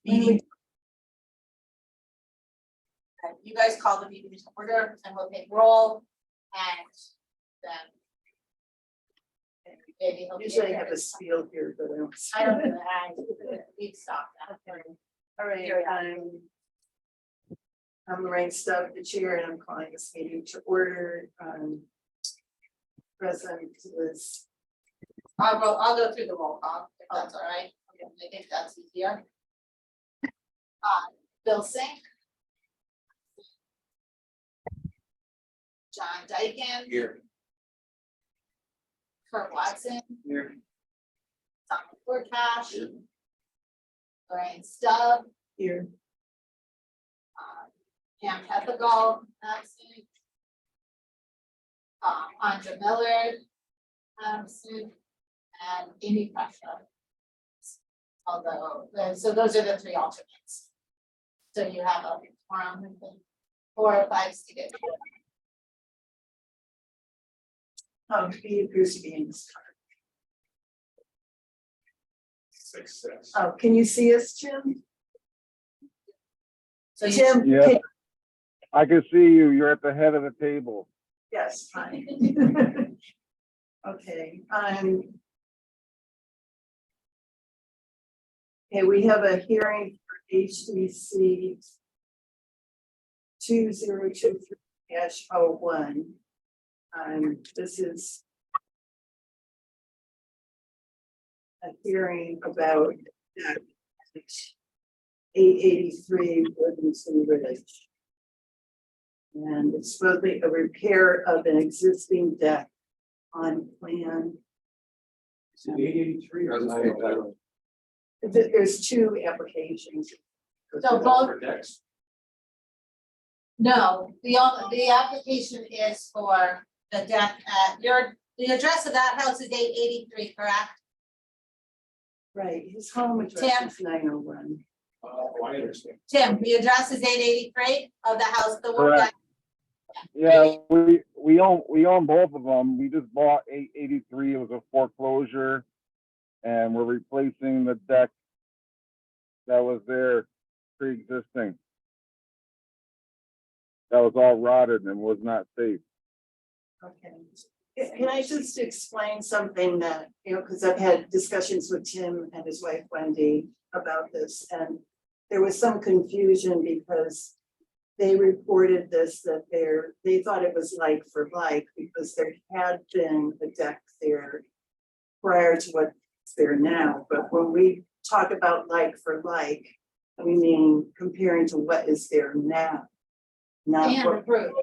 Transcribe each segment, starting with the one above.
meeting. You guys call the meeting to order and we'll take roll and then. Maybe he'll be Usually I here. have a spiel here, but I don't. I don't know, we've stopped that. All right, I'm Lorraine Stubb, the chair, and I'm calling this meeting to order. President was, I'll go through the roll call, if that's all right. I think that's easier. Bill Sink. John Dyken. Here. Kurt Watson. Here. Tom Forcash. Lorraine Stubb. here, Pam Pethigal, absent. Andra Millard, absent, and Amy Prussia. Although, so those are the three alternates. So you have a forum, 4 or 5 to get. he appears to be in this car. Success. Oh, can you see us, Jim? So you, Jim? Yeah. can- I can see you. You're at the head of the table. Yes, fine. Okay, okay, we have a hearing for HDC 2023-01. This is a hearing about 883 Woodinson Ridge. And it's supposedly a repair of an existing deck on plan. Is it 883 or is it There's 2 applications. So both- for decks? no, the application is for the deck at the address of that house is 883, correct? Right, his home address Tim. is 901. Oh, I understand. Tim, the address is 883 of the house, the one that, Correct. Yeah, we own both of them. We just bought 883. It was a foreclosure, and we're replacing the deck that was there pre-existing. That was all rotted and was not safe. Okay. Can I just explain something that, because I've had discussions with Tim and his wife Wendy about this, and there was some confusion because they reported this, that they thought it was like for like, because there had been a deck there prior to what's there now, but when we talk about like for like, we mean comparing to what is there now. Not and what, approved.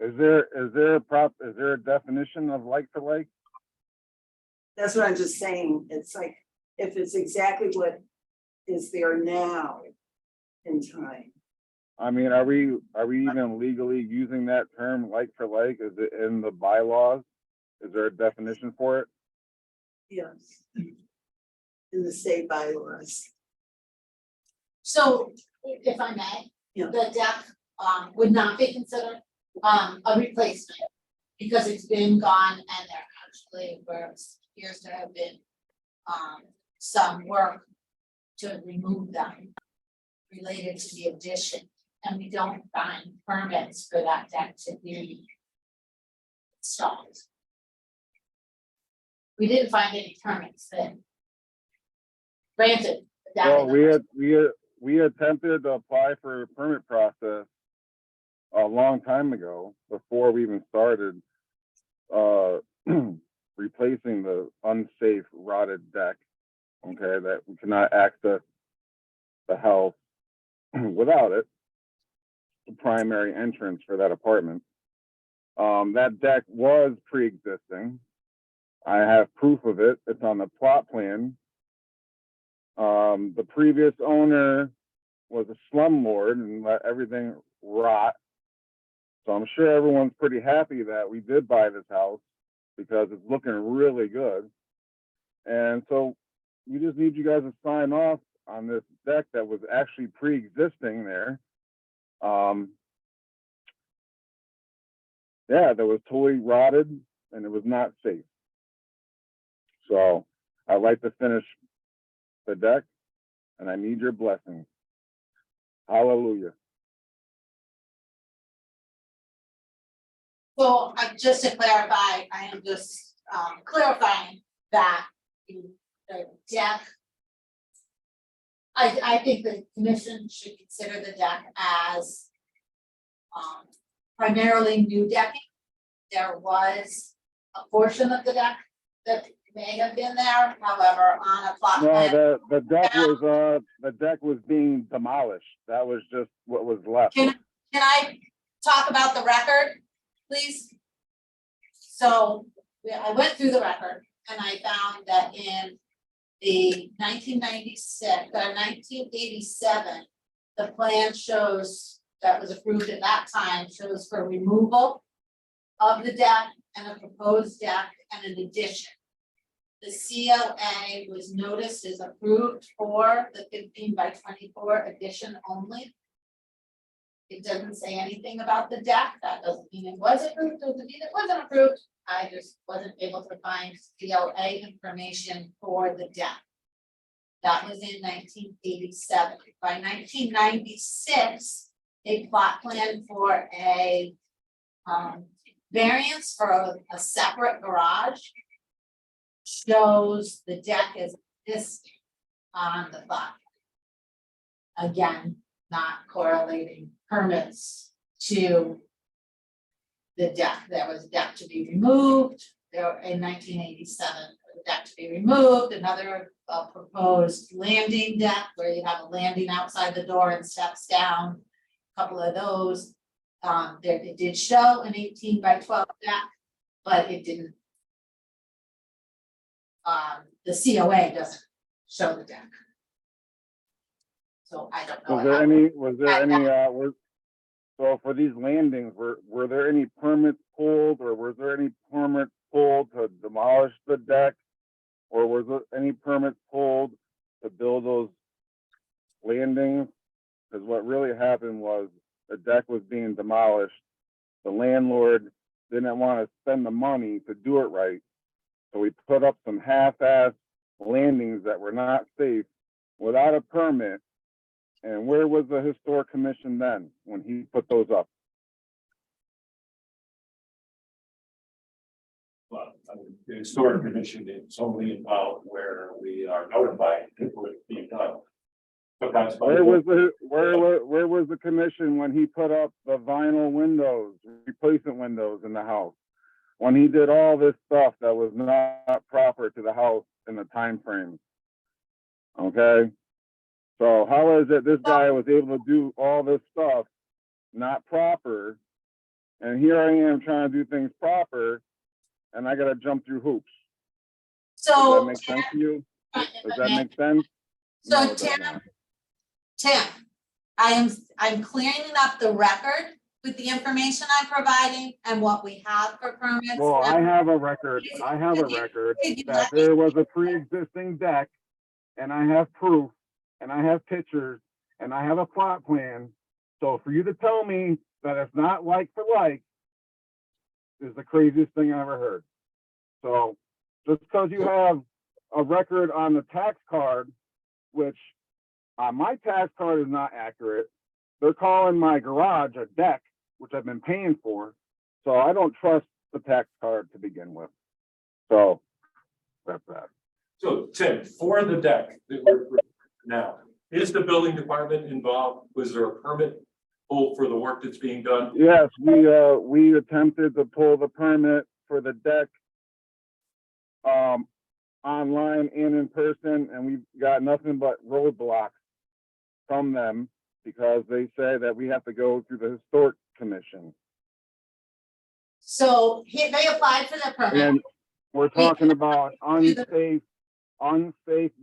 Is there a definition of like for like? that's what I'm just saying, it's like, if it's exactly what is there now in time. I mean, are we even legally using that term like for like? Is it in the bylaws? Is there a definition for it? Yes. In the state bylaws. So if I may, Yeah. the deck would not be considered a replacement because it's been gone and there actually appears to have been some work to remove them related to the addition, and we don't find permits for that deck to be installed. We didn't find any permits that granted. the deck Well, we attempted to apply for a permit process a long time ago, before we even started replacing the unsafe rotted deck. Okay, that we cannot access the house without it, the primary entrance for that apartment. That deck was pre-existing. I have proof of it. It's on the plot plan. The previous owner was a slumlord and let everything rot. So I'm sure everyone's pretty happy that we did buy this house because it's looking really good. And so we just need you guys to sign off on this deck that was actually pre-existing there. Yeah, that was totally rotted and it was not safe. So I'd like to finish the deck and I need your blessings. Hallelujah. So just to clarify, I am just clarifying that the deck. I think the commission should consider the deck as primarily new decking. There was a portion of the deck that may have been there, however, on a plot No, plan. the deck was being demolished. That was just what was left. Can I talk about the record, please? So I went through the record and I found that in the 1987, the plan shows that was approved at that time shows for removal of the deck and a proposed deck and an addition. The COA was noticed as approved for the 15 by 24 addition only. It doesn't say anything about the deck. That doesn't mean it was approved, doesn't mean it wasn't approved. I just wasn't able to find COA information for the deck. That was in 1987. By 1996, a plot plan for a variance for a separate garage shows the deck as this on the plot. Again, not correlating permits to the deck. There was a deck to be removed there in 1987, the deck to be removed, another proposed landing deck where you have a landing outside the door and steps down. A couple of those. There it did show an 18 by 12 deck, but it didn't. The COA doesn't show the deck. So I don't know. So for these landings, were there any permits pulled, or was there any permits pulled to demolish the deck? Or was there any permits pulled to build those landings? Because what really happened was the deck was being demolished. The landlord didn't want to spend the money to do it right. So we put up some half-ass landings that were not safe without a permit. And where was the historic commission then when he put those up? Well, I mean, the historic commission is only involved where we are notified that what is being done. Sometimes. Where was the commission when he put up the vinyl windows, replacement windows in the house? When he did all this stuff that was not proper to the house in the time frame. Okay? So how is it this guy was able to do all this stuff not proper, and here I am trying to do things proper, and I gotta jump through hoops? Does that So make sense to you? Does Tim, that make sense? So No, it does not. Tim, I'm clearing up the record with the information I'm providing and what we have for permits. Well, I have a record that there was a pre-existing deck, and I have proof, and I have pictures, and I have a plot plan. So for you to tell me that it's not like for like is the craziest thing I ever heard. So just because you have a record on the tax card, which on my tax card is not accurate, they're calling my garage a deck, which I've been paying for. So I don't trust the tax card to begin with. So that's that. So Tim, for the deck that we're now, is the building department involved? Was there a permit pulled for the work that's being done? Yes, we attempted to pull the permit for the deck online and in person, and we got nothing but roadblocks from them because they say that we have to go through the historic commission. So they applied for the permit. And we're talking about unsafe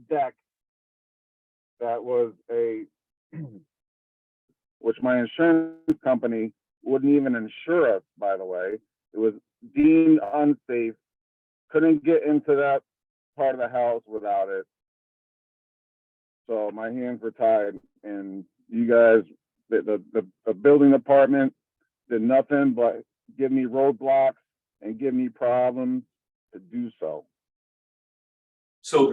deck that was which my insurance company wouldn't even insure us, by the way. It was deemed unsafe, couldn't get into that part of the house without it. So my hands were tied, and you guys, the building department did nothing but give me roadblocks and give me problems to do so. So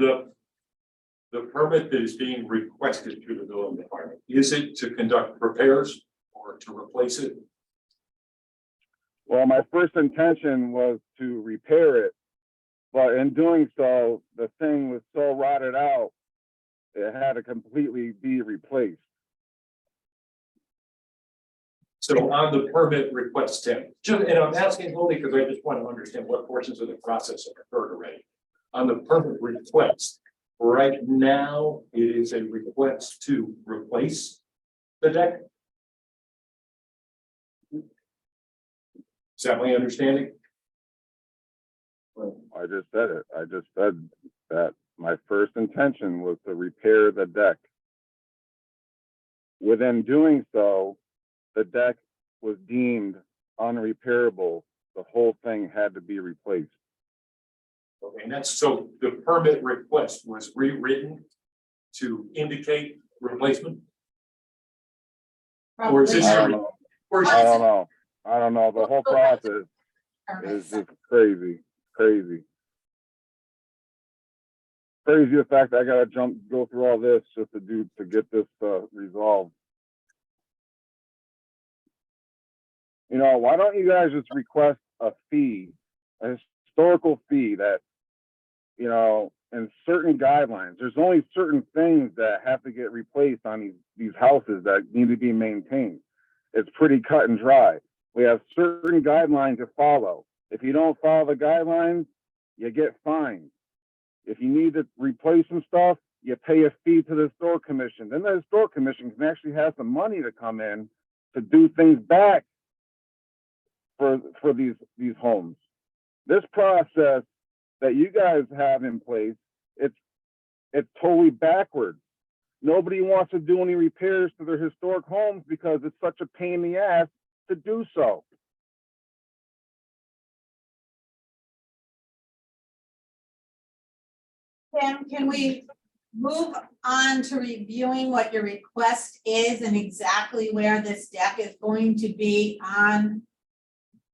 the permit that is being requested through the building department? Is it to conduct repairs or to replace it? Well, my first intention was to repair it, but in doing so, the thing was so rotted out, it had to completely be replaced. So on the permit request, Tim, and I'm asking only because I just want to understand what portions of the process have occurred already. On the permit request, right now, it is a request to replace the deck. Is that my understanding? I just said it. I just said that my first intention was to repair the deck. Within doing so, the deck was deemed unrepairable. The whole thing had to be replaced. Okay, and that's, so the permit request was rewritten to indicate replacement? Or is this I Probably don't your, know. or is I don't know. I don't know. The whole process is just crazy, crazy. Crazy the fact that I gotta go through all this just to get this resolved. You know, why don't you guys just request a fee, a historical fee that, you know, in certain guidelines, there's only certain things that have to get replaced on these houses that need to be maintained. It's pretty cut and dry. We have certain guidelines to follow. If you don't follow the guidelines, you get fined. If you need to replace some stuff, you pay a fee to the historic commission. Then the historic commission can actually have some money to come in to do things back for these homes. This process that you guys have in place, it's totally backwards. Nobody wants to do any repairs to their historic homes because it's such a pain in the ass to do so. Tim, can we move on to reviewing what your request is and exactly where this deck is going to be on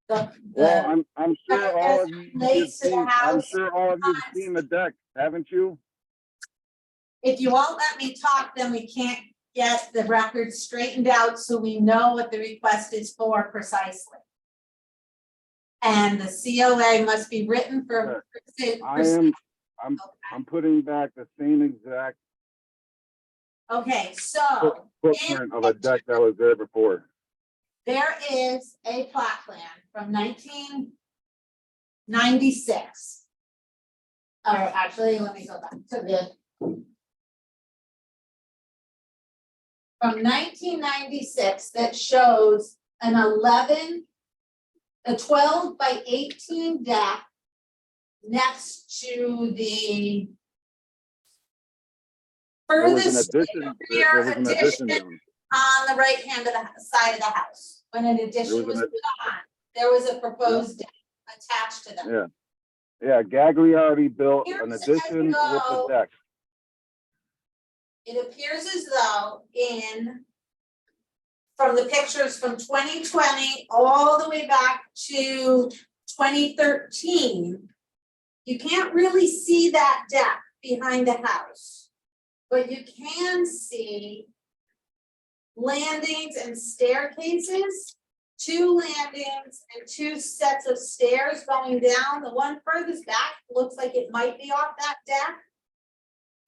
the? Well, I'm sure as all of you relates to the I'm house. sure all of you have seen the deck, haven't you? If you won't let me talk, then we can't get the record straightened out so we know what the request is for precisely. And the COA must be written for. I'm putting back the same exact Okay, so footprint of a deck that was there before. there is a plot plan from 1996. Or actually, let me go back to the. From 1996 that shows a 12 by 18 deck next to the There was an furthest addition, rear there was an addition. addition on the right hand of the side of the house. When an addition There was was an put on, there was a proposed deck attached to them. Yeah. Yeah, Gagliardi built an Here's addition with the deck. It appears as though from the pictures from 2020 all the way back to 2013, you can't really see that deck behind the house, but you can see landings and staircases, 2 landings and 2 sets of stairs going down. The one furthest back looks like it might be off that deck.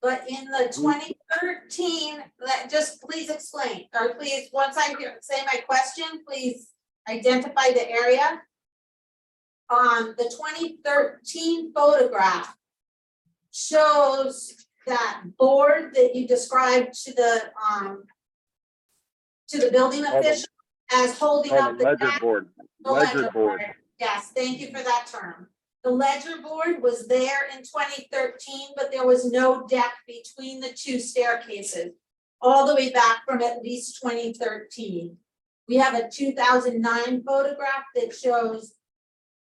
But in the 2013, just please explain, or please, once I say my question, please identify the area. The 2013 photograph shows that board that you described to the building official as holding up the Ledger deck. board. The Ledger board. Yes, thank you for that term. The ledger board was there in 2013, but there was no deck between the 2 staircases, all the way back from at least 2013. We have a 2009 photograph that shows,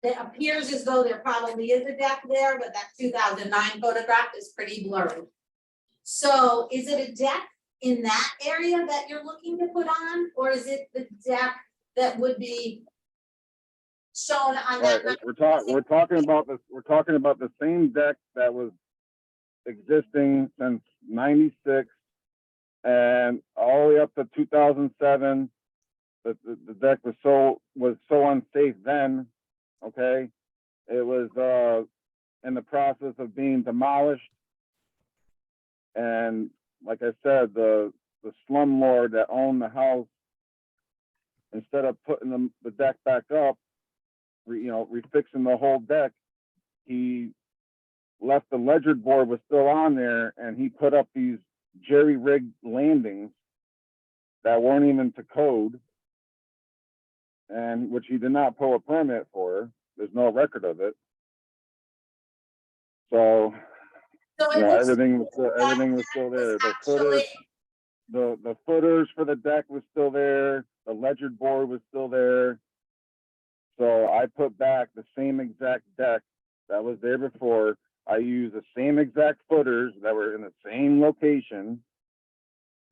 that appears as though there probably is a deck there, but that 2009 photograph is pretty blurry. So is it a deck in that area that you're looking to put on, or is it the deck that would be shown on that? Right, we're talking about this. We're talking about the same deck that was existing since '96 and all the way up to 2007. The deck was so unsafe then. Okay, it was in the process of being demolished, and like I said, the slumlord that owned the house, instead of putting the deck back up, refixing the whole deck, he left the ledger board was still on there, and he put up these jerry-rigged landings that weren't even to code, and which he did not pull a permit for. There's no record of it. So, So it looks everything was still there. The footers, actually, the footers for the deck was still there. The ledger board was still there. So I put back the same exact deck that was there before. I used the same exact footers that were in the same location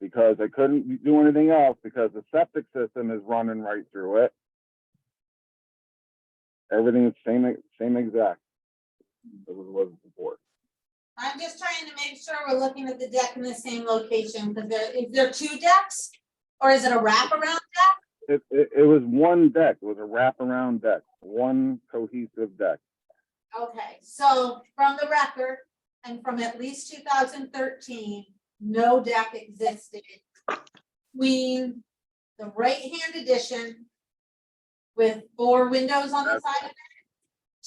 because I couldn't do anything else because the septic system is running right through it. Everything is same exact as it was before. I'm just trying to make sure we're looking at the deck in the same location, because is there two decks? Or is it a wraparound deck? It was one deck. It was a wraparound deck, one cohesive deck. Okay, so from the record, and from at least 2013, no deck existed between the right-hand addition with 4 windows on the side of it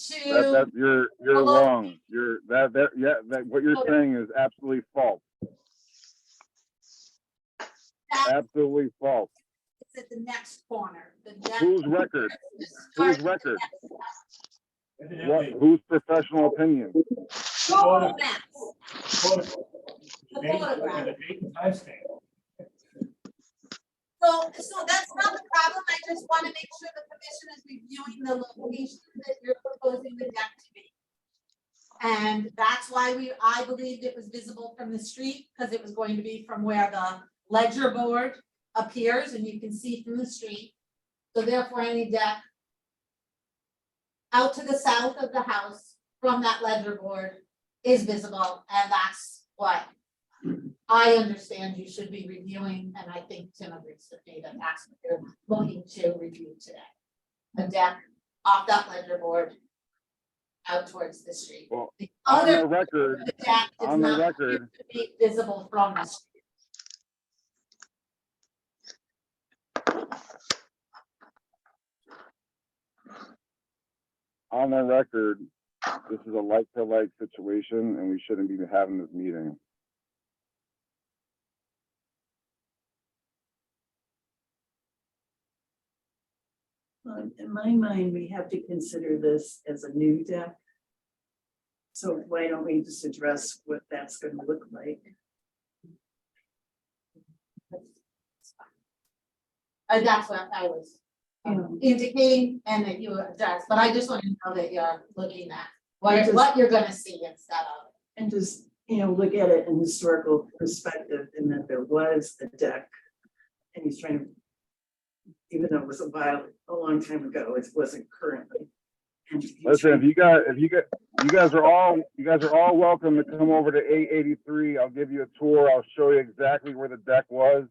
to You're Hello? wrong. What you're saying is absolutely false. that Absolutely false. is at the next corner. The deck Whose record? starts Whose record? at the next- Whose professional opinion? Photographs. The Date- photograph. the date and timestamp. So that's not the problem. I just want to make sure the commission is reviewing the location that you're proposing the deck to be. And that's why I believed it was visible from the street, because it was going to be from where the ledger board appears and you can see from the street. So therefore, any deck out to the south of the house from that ledger board is visible, and that's what I understand you should be reviewing, and I think Tim agrees with me that that's what you're looking to review today. A deck off that ledger board out towards the street. Well, The on the other record, the deck does on the not record, appear to be visible from the street. on the record, this is a like-for-like situation, and we shouldn't be having this meeting. In my mind, we have to consider this as a new deck. So why don't we just address what that's gonna look like? That's what I was indicating, and that you addressed, but I just want to know that you're looking at what you're gonna see instead of. And just, look at it in historical perspective, in that there was a deck. And he's trying to, even though it was a long time ago, it wasn't currently. And he's Listen, trying- you guys are all welcome to come over to 883. I'll give you a tour. I'll show you exactly where the deck was.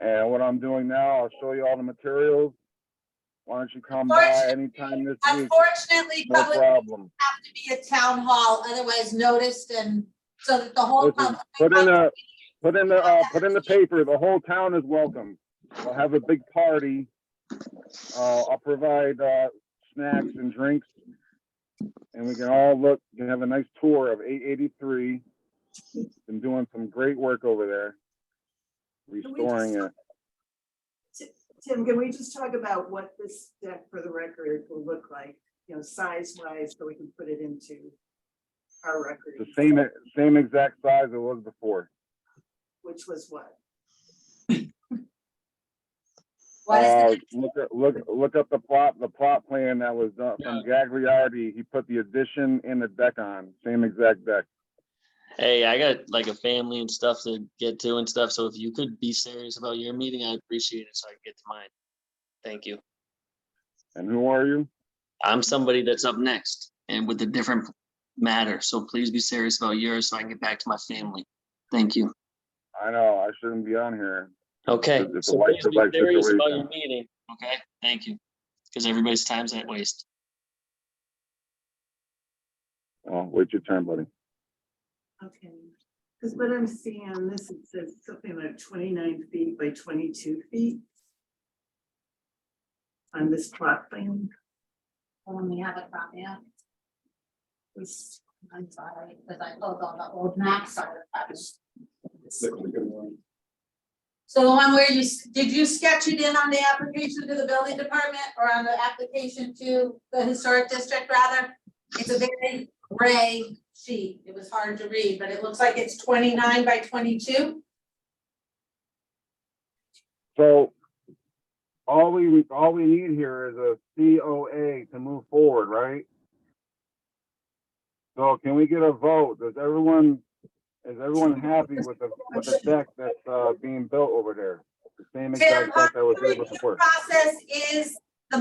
And what I'm doing now, I'll show you all the materials. Why don't you come by anytime this week? Unfortunately, No public problem. have to be a town hall, otherwise noticed, and so that the whole Listen, public. put in the paper, the whole town is welcome. I'll have a big party. I'll provide snacks and drinks. And we can all have a nice tour of 883. Been doing some great work over there, restoring it. Tim, can we just talk about what this deck for the record will look like, size wise, so we can put it into our record? The same exact size it was before. Which was what? What is it? Look up the plot plan that was done from Gagliardi. He put the addition and the deck on, same exact deck. Hey, I got like a family and stuff to get to and stuff. So if you could be serious about your meeting, I'd appreciate it so I can get to mine. Thank you. And who are you? I'm somebody that's up next and with a different matter. So please be serious about yours so I can get back to my family. Thank you. I know, I shouldn't be on here. Okay, It's a so life please to be life serious about situation. your meeting, okay? Thank you. Because everybody's time's at waste. Oh, wait your turn, buddy. Okay, because what I'm seeing on this, it says something like 29 feet by 22 feet. On this plot plan. When we have a copy of. I'm sorry, because I pulled all the old maps out of that. So the one where did you sketch it in on the application to the building department or on the application to the historic district rather? It's a very gray sheet. It was hard to read, but it looks like it's 29 by 22. So all we need here is a COA to move forward, right? So can we get a vote? Is everyone happy with the deck that's being built over there? The same exact deck that was here before. Process is the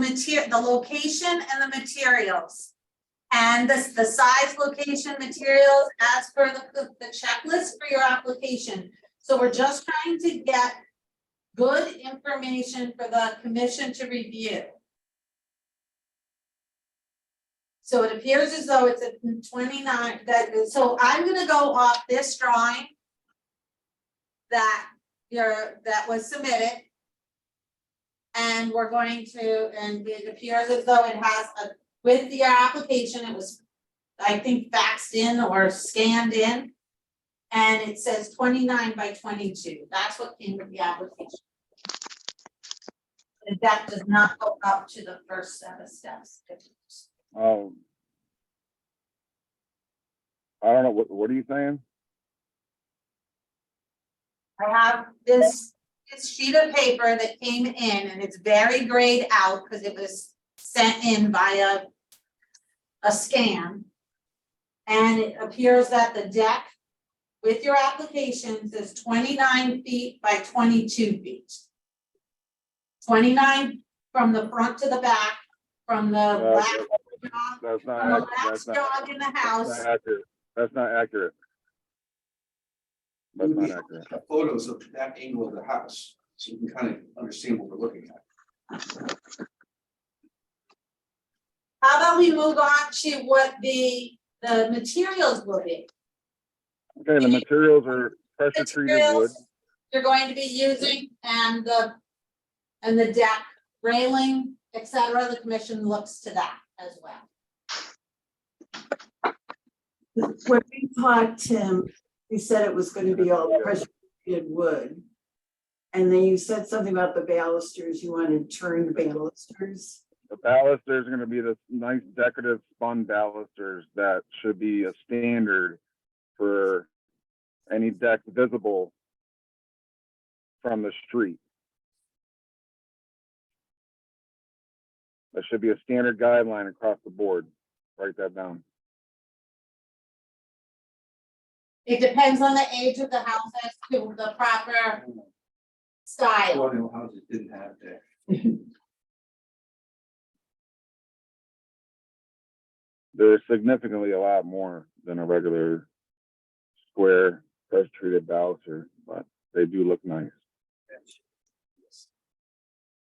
location and the materials. And the size, location, materials as per the checklist for your application. So we're just trying to get good information for the commission to review. So it appears as though it's a 29, so I'm gonna go off this drawing that was submitted. And we're going to, and it appears as though it has with the application, it was, I think, faxed in or scanned in. And it says 29 by 22. That's what came with the application. And that does not go up to the first set of steps. I don't know, what are you saying? I have this sheet of paper that came in and it's very grayed out because it was sent in via a scan. And it appears that the deck with your application says 29 feet by 22 feet. 29 from the front to the back, from the last jog, That's from the not, last jog in the house. that's not accurate. That's not accurate. Photos of that angle of the house, so you can kind of understand what we're looking at. How about we move on to what the materials will be? Okay, the materials are pressure treated wood. Materials you're going to be using and the deck railing, etc. The commission looks to that as well. When we talked, Tim, you said it was going to be all pressure treated wood. And then you said something about the balusters, you wanted turned balusters. The balusters are gonna be the nice decorative spun balusters that should be a standard for any deck visible from the street. That should be a standard guideline across the board. Write that down. It depends on the age of the house as to the proper style. Colonial houses didn't have that. They're significantly a lot more than a regular square pressure treated baluster, but they do look nice.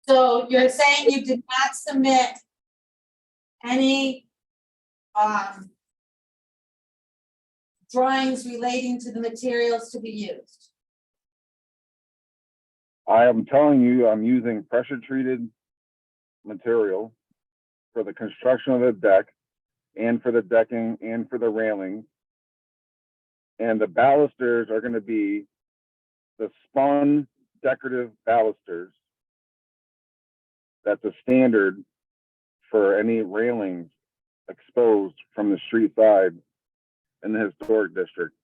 So you're saying you did not submit any drawings relating to the materials to be used? I am telling you, I'm using pressure treated material for the construction of the deck and for the decking and for the railing. And the balusters are going to be the spun decorative balusters. That's a standard for any railings exposed from the street side in the historic district.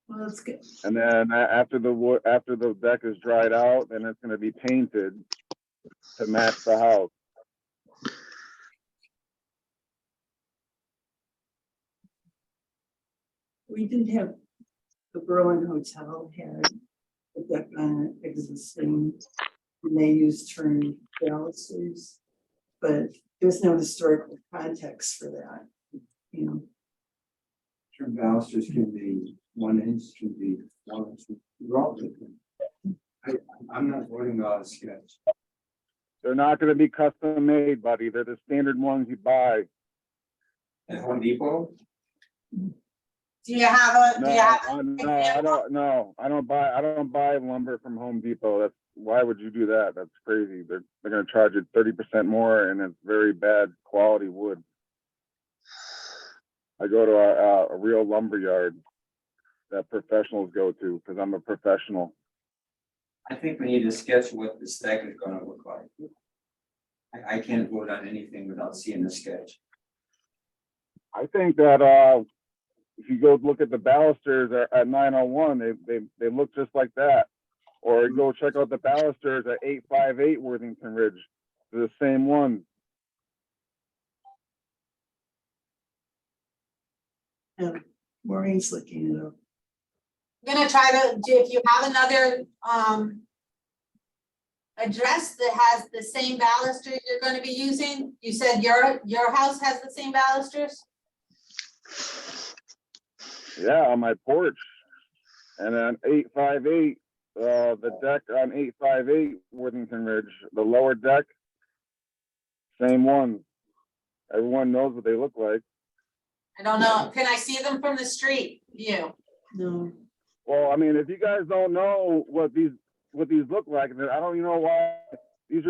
Well, that's good. And then after the deck is dried out, then it's going to be painted to match the house. We did have the Berlin Hotel had the deck on it existing. and they use term balusters. But there's no historical context for that, you know. Term balusters can be 1 inch, can be 1 inch, they're all different. I'm not worrying about a sketch. They're not gonna be custom made, buddy. They're the standard ones you buy. At Home Depot? Do you have a, do No, you have? no, I don't, no, I don't buy lumber from Home Depot. That's, why would you do that? That's crazy. They're gonna charge you 30% more and it's very bad quality wood. I go to a real lumber yard that professionals go to, because I'm a professional. I think we need to sketch what the stack is gonna look like. I can't vote on anything without seeing the sketch. I think that, if you go look at the balusters at 901, they look just like that. Or go check out the balusters at 858 Worthington Ridge. They're the same one. And Maureen's looking it up. I'm gonna try to do, if you have another, address that has the same balusters you're gonna be using, you said your house has the same balusters? Yeah, on my porch. And then 858, the deck on 858 Worthington Ridge, the lower deck, same one. Everyone knows what they look like. I don't know, can I see them from the street view? No, Well, I mean, if you guys don't know what these look like, then I don't even know why. These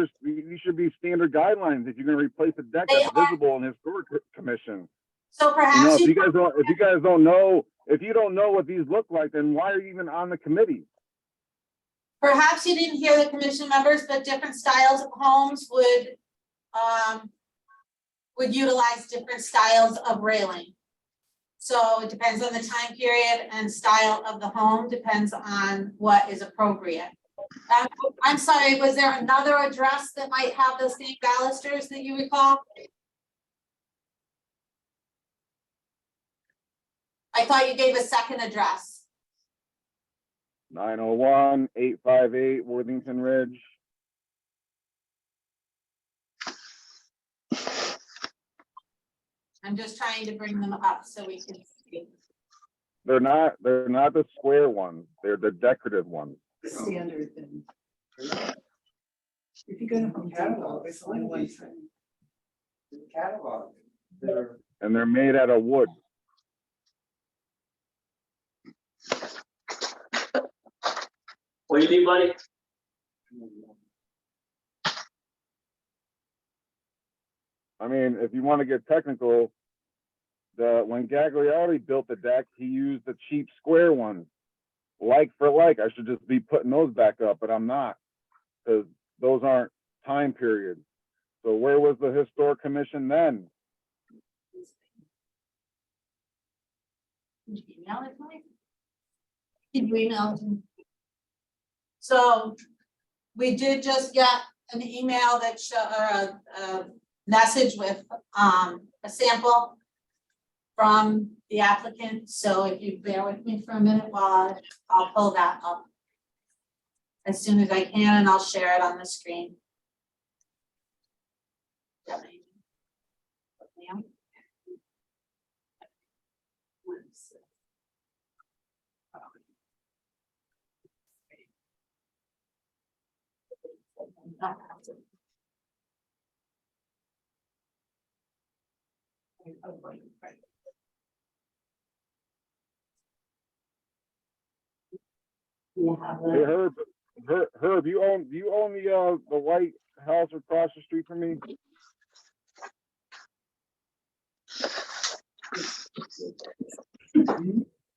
should be standard guidelines if you're gonna replace a deck They that's are. visible in the historic commission. So You know, perhaps if you, you don't know what these look like, then why are you even on the committee? perhaps you didn't hear the commission members, but different styles of homes would utilize different styles of railing. So it depends on the time period and style of the home, depends on what is appropriate. I'm sorry, was there another address that might have the same balusters that you recall? I thought you gave a second address. 901, 858 Worthington Ridge. I'm just trying to bring them up so we can see. They're not the square ones. They're the decorative ones. the standard thing. If you go to Home Depot, it's only one thing. The catalog, they're. And they're made out of wood. What do you need, buddy? I mean, if you want to get technical, when Gagliardi built the deck, he used the cheap square ones. Like for like, I should just be putting those back up, but I'm not, because those aren't time periods. So where was the historic commission then? Can you email it to me? Can you email it to me? So we did just get an email that or a message with a sample from the applicant. So if you bear with me for a minute while I'll pull that up as soon as I can, and I'll share it on the screen. You have Hey, the, Herb, do you own the white house across the street from me?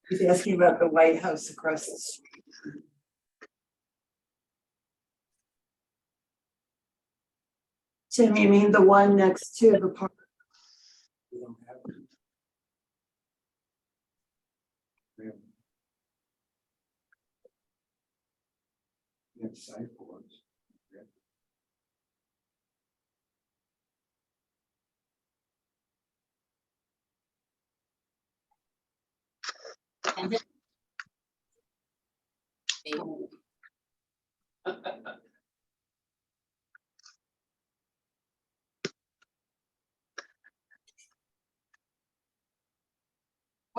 He's asking about the White House across the street. Tim, you mean the one next to the park? We don't have it. We have sideboards.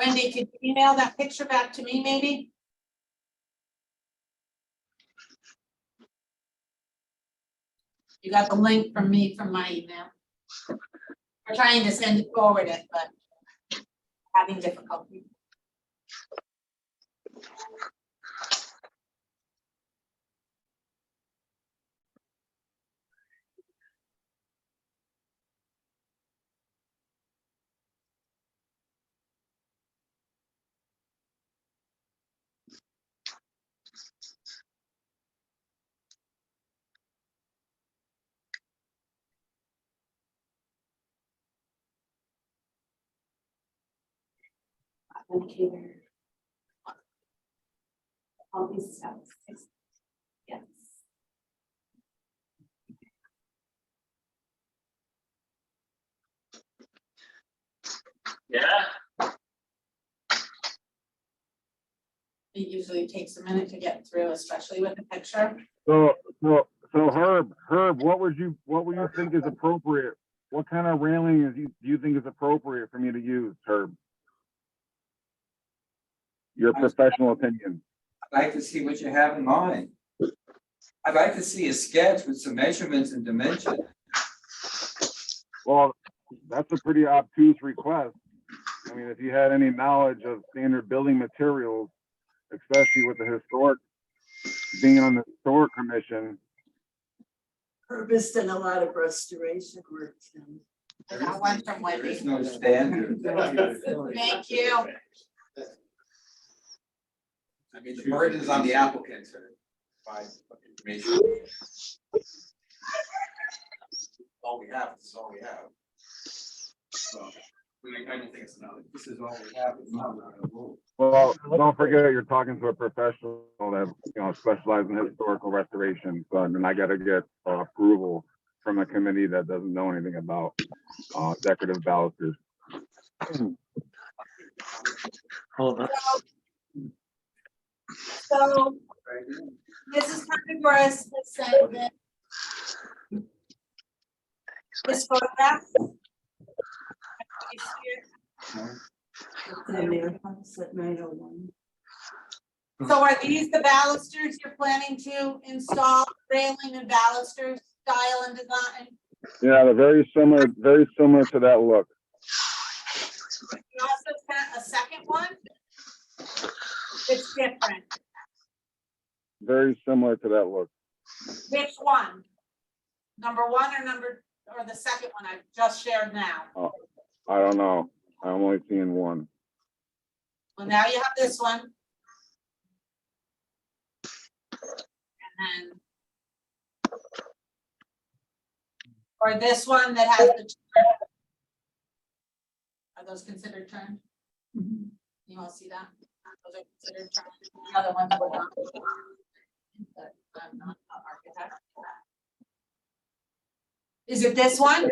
Wendy, could you email that picture back to me, maybe? You got the link from me from my email. We're trying to send it forward it, but having difficulty. Authenticator. All these steps. Yes. Yeah. It usually takes a minute to get through, especially with the picture. So Herb, what would you think is appropriate? What kind of railing do you think is appropriate for me to use, Herb? Your professional opinion. I'd like to see what you have in mind. I'd like to see a sketch with some measurements and dimensions. Well, that's a pretty obtuse request. I mean, if you had any knowledge of standard building materials, especially with the historic, being on the historic commission. Herb has done a lot of restoration work. I got one from There is Wendy. no standard. Thank you. I mean, the burden is on the applicant to provide information. All we have, this is all we have. So, I don't think it's enough. This is all we have, it's not gonna move. Well, don't forget you're talking to a professional that specializes in historical restoration. So then I got to get approval from a committee that doesn't know anything about decorative balusters. Hold on. So Mrs. Condegoris has sent this photograph. In their house at 901. So are these the balusters you're planning to install, railing and balusters style and design? Yeah, they're very similar to that look. You also sent a second one? It's different. Very similar to that look. Which one? Number one or the second one I just shared now? I don't know. I'm only seeing one. Well, now you have this one. And then. Or this one that has the. turn. Are those considered turned? You all see that? Those are considered turned. The other ones were not. But I'm not an architect. Is it this one?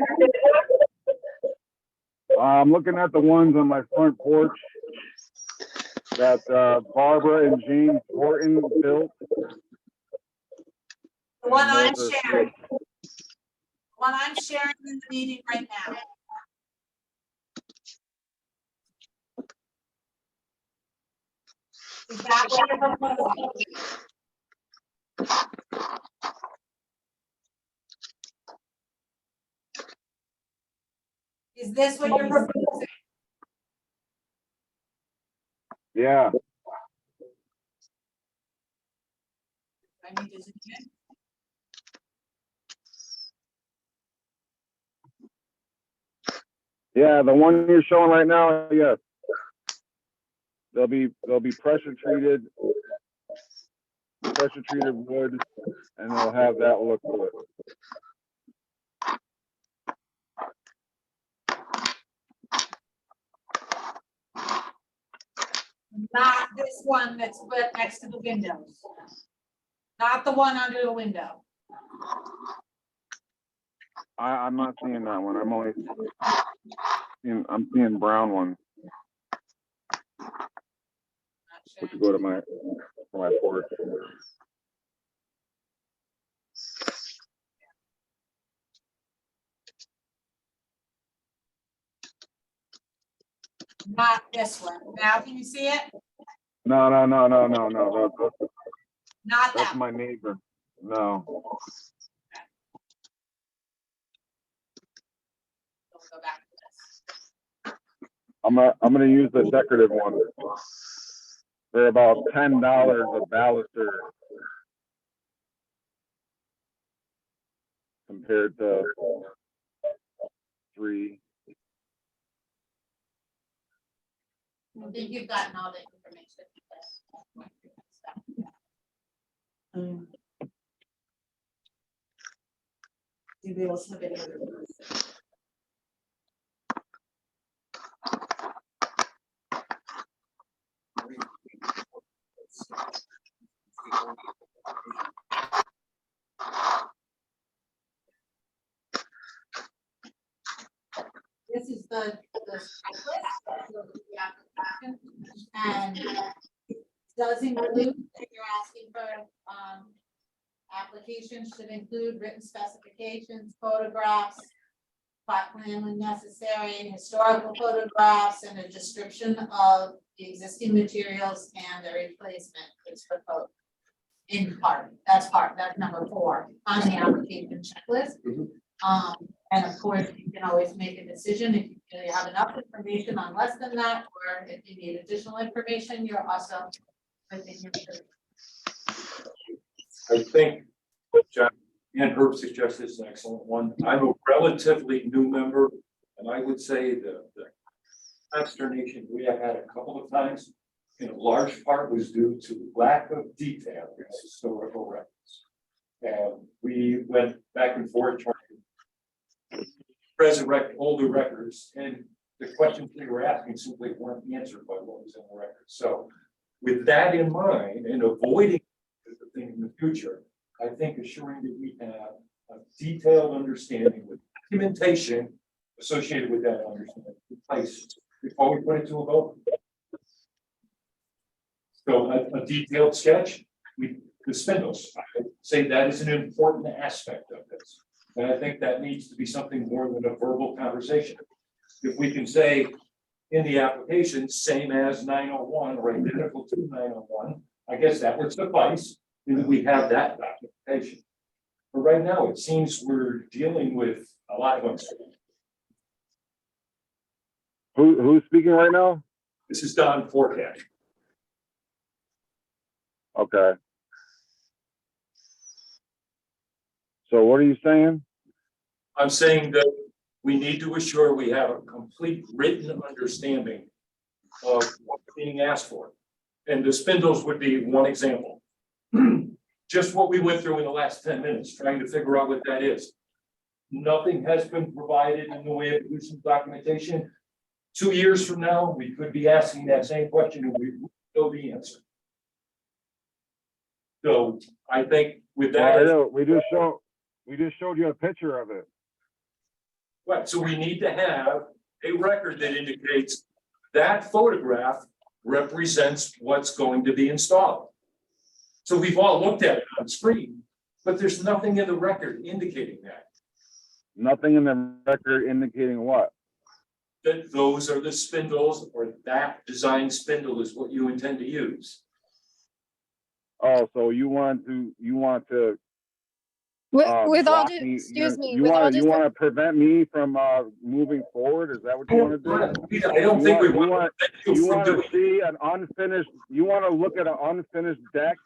I'm looking at the ones on my front porch that Barbara and James Horton built. The one I'm Those are- sharing. The one I'm sharing in the meeting right now. Is that what you're proposing? Is this what you're proposing? Yeah, I need to zoom in. yeah, the one you're showing right now, yes. They'll be pressure treated wood, and they'll have that look to it. Not this one that's put next to the windows. Not the one under the window. I'm not seeing that one. I'm seeing brown ones. Not Which sharing. go to my porch. Not this one. Now, can you see it? No. That, Not that's that. my neighbor. No. Go back to this. I'm gonna use the decorative one. They're about $10 a baluster compared to 3. I think you've gotten all the information. Anybody else have any other? This is the checklist of the application, and it does include that you're asking for, applications should include written specifications, photographs, plot plan when necessary, historical photographs, and a description of the existing materials and the replacement is proposed. In part, that's number 4 on the application checklist. And of course, you can always make a decision if you feel you have enough information on less than that, or if you need additional information, you're also within your. I think John and Herb suggested is an excellent one. I'm a relatively new member, and I would say the consternation we have had a couple of times, in large part, was due to lack of detail in historical records. And we went back and forth trying to resurrect older records, and the questions we were asking simply weren't answered by what was in the record. So with that in mind, and avoiding the thing in the future, I think assuring that we have a detailed understanding with documentation associated with that understanding in place before we put it to a vote. So a detailed sketch, the spindles, I would say that is an important aspect of this. And I think that needs to be something more than a verbal conversation. If we can say in the application, same as 901 or identical to 901, I guess that would suffice, and that we have that documentation. But right now, it seems we're dealing with a lot of uncertainty. Who's speaking right now? This is Don Forcat. Okay. So what are you saying? I'm saying that we need to assure we have a complete written understanding of what's being asked for. And the spindles would be one example. Just what we went through in the last 10 minutes, trying to figure out what that is. Nothing has been provided in the way of recent documentation. 2 years from now, we could be asking that same question and we won't know the answer. So I think with Well, I that, know, we just showed you a picture of it. right, so we need to have a record that indicates that photograph represents what's going to be installed. So we've all looked at it on screen, but there's nothing in the record indicating that. Nothing in the record indicating what? That those are the spindles, or that design spindle is what you intend to use. Oh, so you want to With all block due, me, excuse me, you with all want due, you want to prevent me from moving forward? Is that what you want to do? I don't think we You want want to. you want to see an unfinished, you want to look at an unfinished deck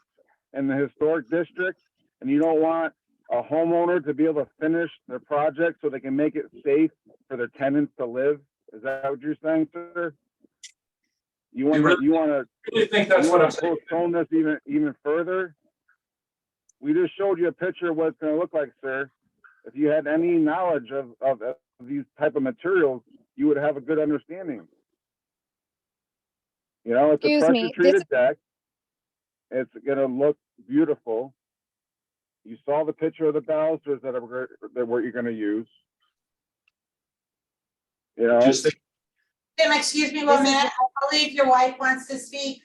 in the historic district, and you don't want a homeowner to be able to finish their project so they can make it safe for their tenants to live? Is that what you're saying, sir? You want to I really think that's what I'm saying. postpone this even further? We just showed you a picture of what it's gonna look like, sir. If you had any knowledge of these type of materials, you would have a good understanding. You know, it's a Excuse me, pressure treated deck. It's gonna look beautiful. You saw the picture of the balusters that what you're gonna use. You know, Just think, Tim, excuse me 1 minute, I believe your wife wants to speak,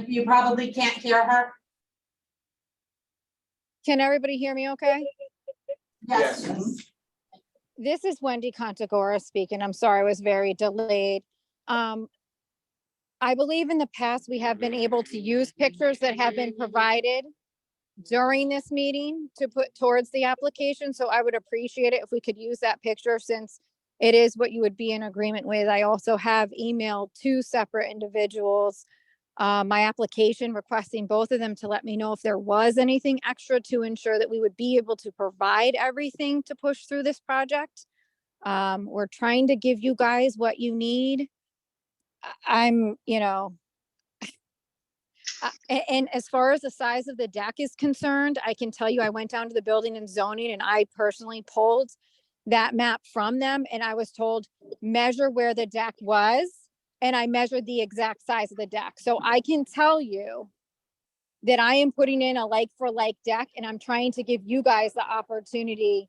you probably can't hear her. can everybody hear me okay? Yes. This is Wendy Contagora speaking. I'm sorry, I was very delayed. I believe in the past, we have been able to use pictures that have been provided during this meeting to put towards the application. So I would appreciate it if we could use that picture since it is what you would be in agreement with. I also have emailed two separate individuals my application requesting both of them to let me know if there was anything extra to ensure that we would be able to provide everything to push through this project. We're trying to give you guys what you need. I'm, you know, and as far as the size of the deck is concerned, I can tell you, I went down to the building and zoning and I personally pulled that map from them and I was told, measure where the deck was. And I measured the exact size of the deck. So I can tell you that I am putting in a like for like deck and I'm trying to give you guys the opportunity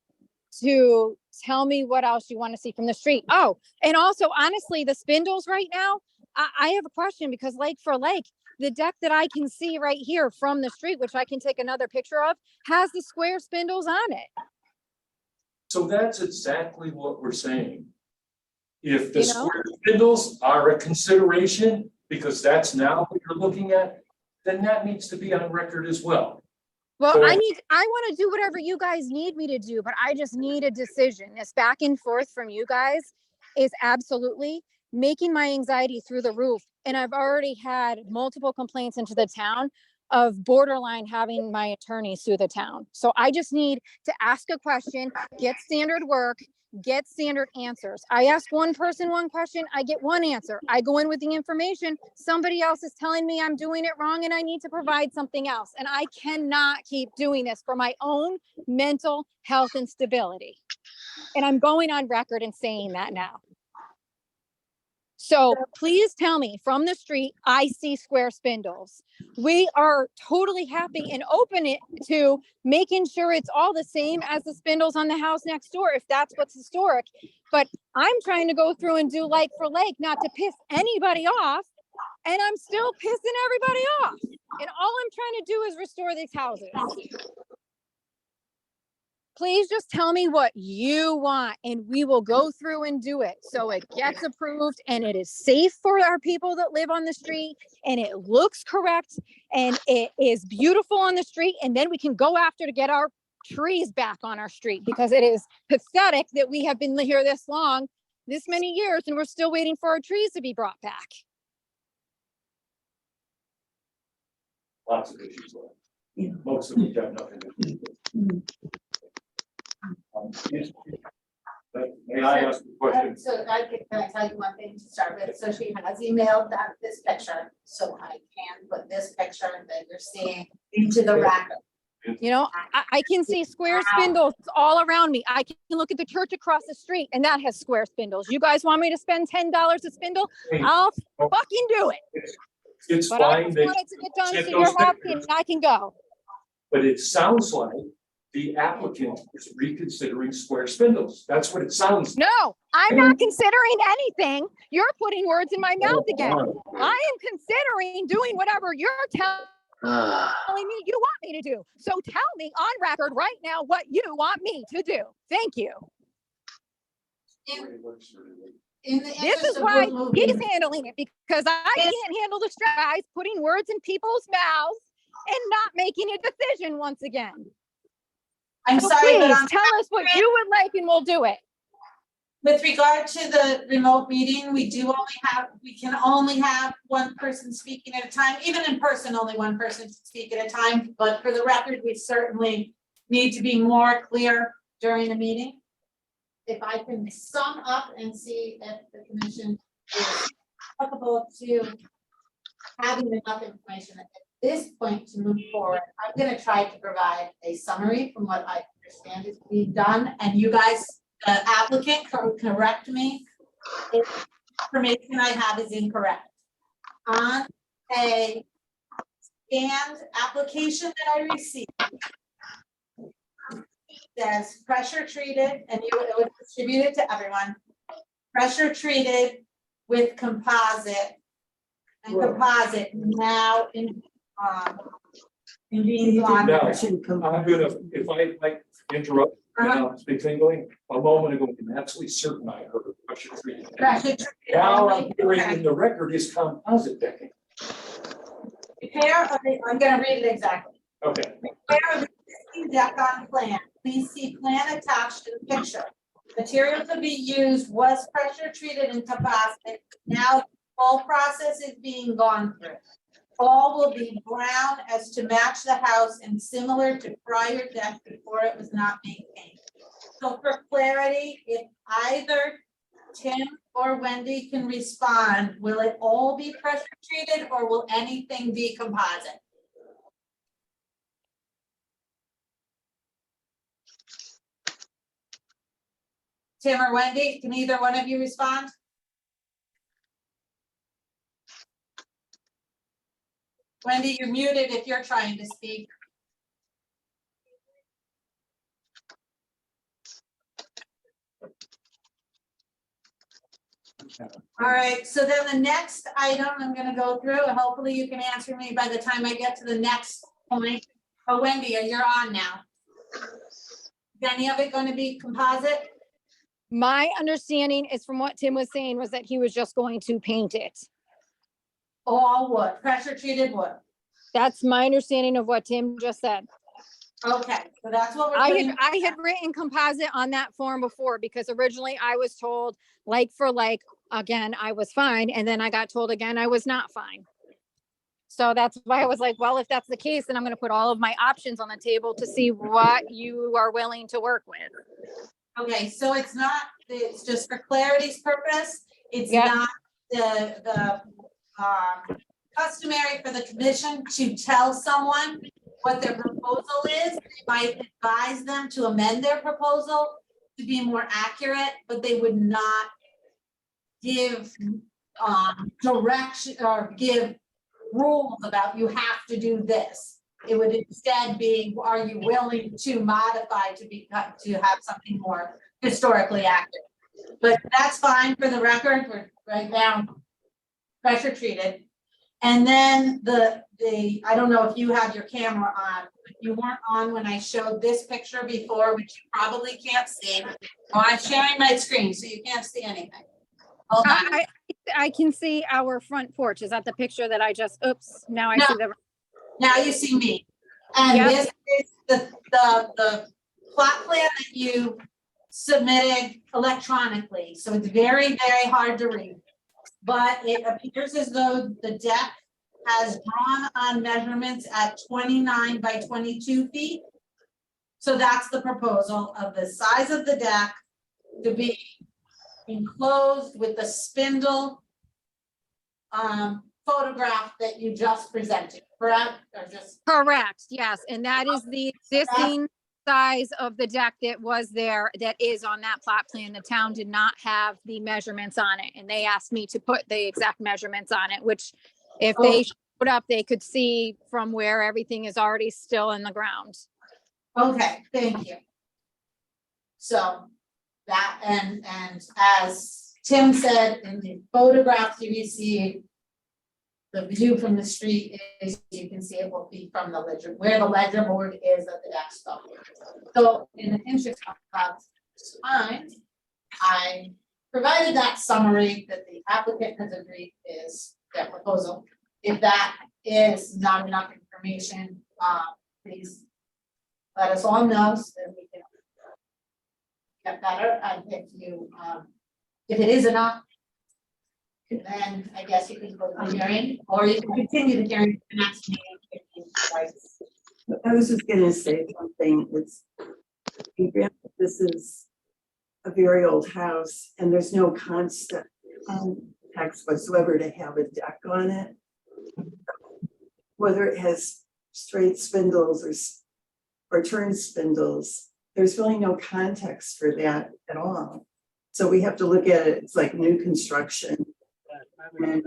to tell me what else you want to see from the street. Oh, and also honestly, the spindles right now, I have a question because like for like, the deck that I can see right here from the street, which I can take another picture of, has the square spindles on it. So that's exactly what we're saying. If the You know? square spindles are a consideration, because that's now what you're looking at, then that needs to be on record as well. Well, So- I want to do whatever you guys need me to do, but I just need a decision. This back and forth from you guys is absolutely making my anxiety through the roof. And I've already had multiple complaints into the town of borderline having my attorney sue the town. So I just need to ask a question, get standard work, get standard answers. I ask one person one question, I get one answer. I go in with the information, somebody else is telling me I'm doing it wrong and I need to provide something else. And I cannot keep doing this for my own mental health and stability. And I'm going on record and saying that now. So please tell me from the street, I see square spindles. We are totally happy and open it to making sure it's all the same as the spindles on the house next door, if that's what's historic. But I'm trying to go through and do like for like, not to piss anybody off. And I'm still pissing everybody off. And all I'm trying to do is restore these houses. Please just tell me what you want and we will go through and do it. So it gets approved and it is safe for our people that live on the street and it looks correct and it is beautiful on the street. And then we can go after to get our trees back on our street because it is pathetic that we have been here this long, this many years, and we're still waiting for our trees to be brought back. Lots of issues left. Most of them have nothing to do with it. May I ask a question? So can I tell you one thing to start with? So she has emailed that this picture, so I can put this picture that you're seeing into the record. You know, I can see square spindles all around me. I can look at the church across the street and that has square spindles. You guys want me to spend $10 a spindle? I'll fucking do it. It's But I fine just that, want it to get done get so those you're happy pictures. and I can go. but it sounds like the applicant is reconsidering square spindles. That's what it sounds like. No, I'm not considering anything. You're putting words in my mouth again. I am considering doing whatever you're telling me you want me to do. So tell me on record right now what you want me to do. Thank you. In the This interest is of why moving- he's handling it because I can't handle the stress, putting words in people's mouths and not making a decision once again. I'm So sorry, but please tell us what you would like and we'll do it. with regard to the remote meeting, we can only have one person speaking at a time, even in person, only one person can speak at a time. But for the record, we certainly need to be more clear during the meeting. If I can sum up and see if the commission is applicable to having enough information at this point to move forward, I'm gonna try to provide a summary from what I understand is being done, and you guys, the applicant, can correct me if information I have is incorrect. On a scanned application that I received, says pressure treated, and it was distributed to everyone. Pressure treated with composite, and composite now in being blonde. Now, I'm gonna, if I like interrupt, and I'll speak English, a moment ago, I'm absolutely certain I heard a pressure treated. Pressure treated Now I'm only. hearing Okay. in the record is composite decking. Repair of the, I'm gonna read it exactly. Okay, Repair of the existing deck on plan. Please see plan attached to the picture. Material to be used was pressure treated and composite. Now, the whole process is being gone through. All will be brown as to match the house and similar to prior deck before it was not maintained. So for clarity, if either Tim or Wendy can respond, will it all be pressure treated or will anything be composite? Tim or Wendy, can either one of you respond? Wendy, you're muted if you're trying to speak. All right, so then the next item I'm gonna go through, and hopefully you can answer me by the time I get to the next point. Oh, Wendy, you're on now. Is any of it gonna be composite? My understanding is from what Tim was saying was that he was just going to paint it. All wood, pressure treated wood. That's my understanding of what Tim just said. Okay, so that's what we're I putting. had written composite on that form before because originally I was told like for like, again, I was fine. And then I got told again, I was not fine. So that's why I was like, well, if that's the case, then I'm going to put all of my options on the table to see what you are willing to work with. Okay, so it's not, it's just for clarity's purpose, it's Yep. not the customary for the commission to tell someone what their proposal is. They might advise them to amend their proposal to be more accurate, but they would not give direction or give rules about you have to do this. It would instead be, are you willing to modify to have something more historically accurate? But that's fine for the record, we're right now pressure treated. And then I don't know if you have your camera on, but you weren't on when I showed this picture before, which you probably can't see. Oh, I'm sharing my screen, so you can't see anything. Hold on. I can see our front porch. Is that the picture that I just, oops, now I No. see the, Now you see me. And Yep. this is the plot plan that you submitted electronically, so it's very, very hard to read. But it appears as though the deck has drawn on measurements at 29 by 22 feet. So that's the proposal of the size of the deck to be enclosed with the spindle photograph that you just presented, correct? Or just, correct, yes. And that is the existing size of the deck that was there, that is on that plot plan. The town did not have the measurements on it. And they asked me to put the exact measurements on it, which if they showed up, they could see from where everything is already still in the ground. okay, thank you. So that, and as Tim said, in the photographs you received, the view from the street is, you can see it will be from the ledger, where the ledger board is at the desktop. So in the interest of time, I provided that summary that the applicant has agreed is their proposal. If that is not enough information, please let us all know so that we can get better. And if it is enough, then I guess you can go to the hearing, or you can continue the hearing to the next meeting if you like. I was just gonna say something, this is a very old house and there's no concept text whatsoever to have a deck on it. Whether it has straight spindles or turn spindles, there's really no context for that at all. So we have to look at it, it's like new construction. And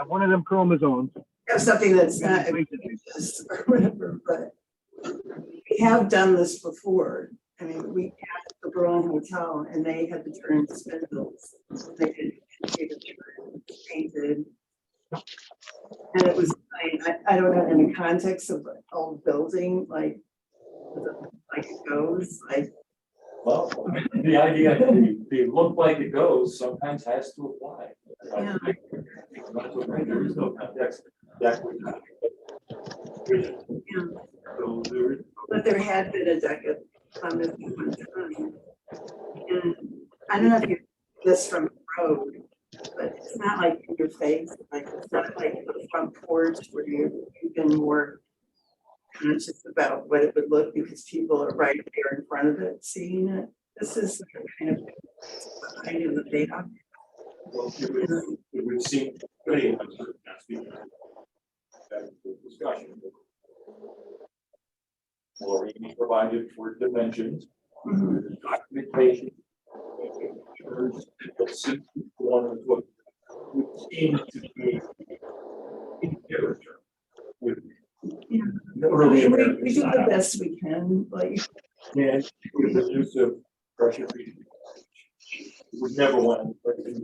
one of them chromosomes. have something that's not or whatever, but we have done this before. I mean, we had the Berlin Hotel and they had the turn spindles. They did painted. And it was, I don't know, in the context of an old building, like it goes, like, Well, the idea, they look like it goes, sometimes has to apply. Yeah. There is no context. That would not. Yeah. So there is. But there had been a decade on this one time. And I don't know if you this from the road, but it's not like in your face, like it's not like the front porch where you've been more conscious about what it would look because people are right there in front of it, seeing it. This is kind of behind in the data. Well, it would seem pretty much that's the discussion. Maureen provided for dimensions, documentation. One of what would seem to be in character with Yeah. the early American We do the style. best we can, like. And with the use of pressure treated. Would never want to put it in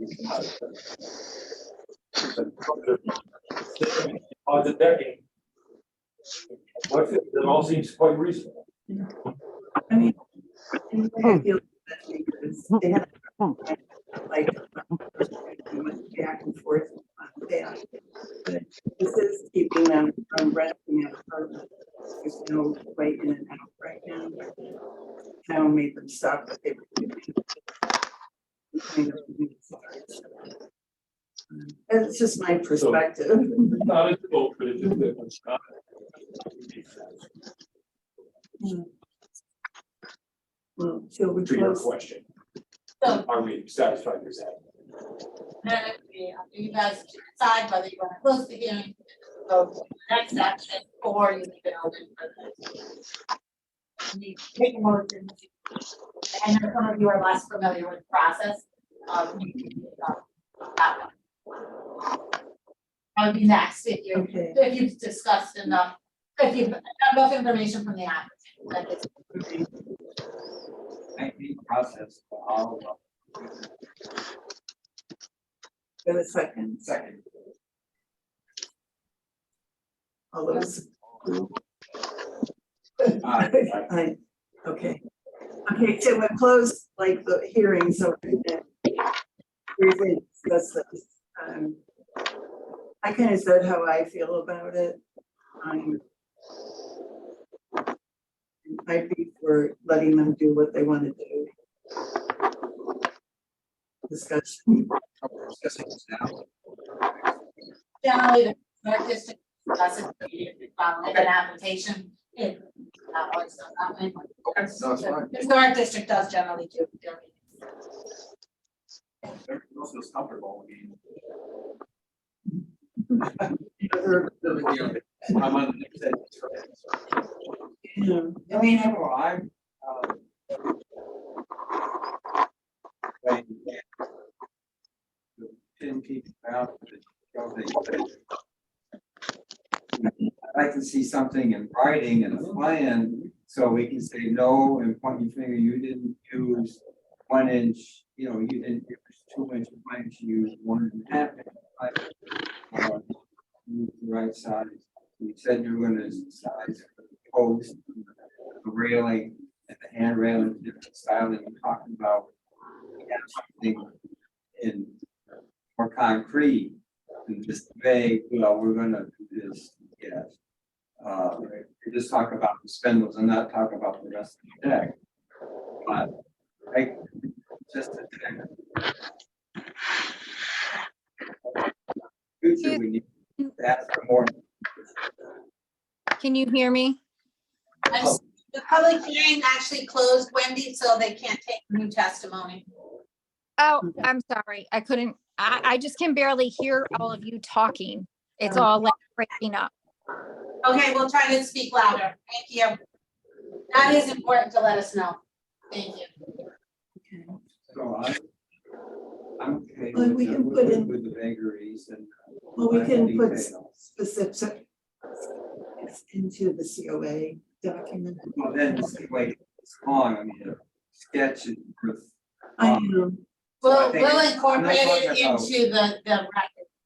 the decking. What's it, it all seems quite reasonable. I mean, I feel that because they have like back and forth on that. But this is keeping them from renting an apartment. There's no way in and out right now. Town made them stop what they were doing. Kind of It's just my perspective. Not as both, but it's just that it's not. Well, so we To your close. question, So are we satisfied with that? then it would be up to you guys to decide whether you want to close the hearing, go to the next action, or you leave it open for the. You take a motion. I know some of you are less familiar with the process. You can, that one. That would be next Okay. if you've discussed enough, if you've got enough information from the applicant. That is, I think process for all of Give a second. second. All those. Aye. Okay. Okay, so we'll close like the hearing, so we can briefly discuss this. I kind of said how I feel about it. I'd be for letting them do what they want to do. Discussion. Discussing this now. generally, the historic district does it, if you file an application. It, always done that way. No, it's fine. The historic district does generally do their meetings. Everyone else feels comfortable, I mean. I'm on the next side. Yeah. I mean, I'm, when pin people out, I'd like to see something in writing and a plan, so we can say no and point your finger, you didn't use 1 inch, you know, you didn't use 2 inch planks, you used 1.5 inch. Use the right size. You said you were gonna size the post, the railing, and the handrail, different style that you're talking about. We have something in more concrete than just vague, well, we're gonna do this, yes. We just talk about the spindles and not talk about the rest of the deck. But I just a deck. Future, we need to ask for more. Can you hear me? The public hearing actually closed, Wendy, so they can't take new testimony. Oh, I'm sorry. I couldn't, I just can barely hear all of you talking. It's all like breaking up. Okay, we'll try to speak louder. Thank you. That is important to let us know. Thank you. So I'm okay Well, we can put in- with the vagaries and. Well, we can put details. specific into the COA document. Well, then it's like, it's long, I mean, a sketch is worth. I know. We'll, think- we'll incorporate it talking about- into the record.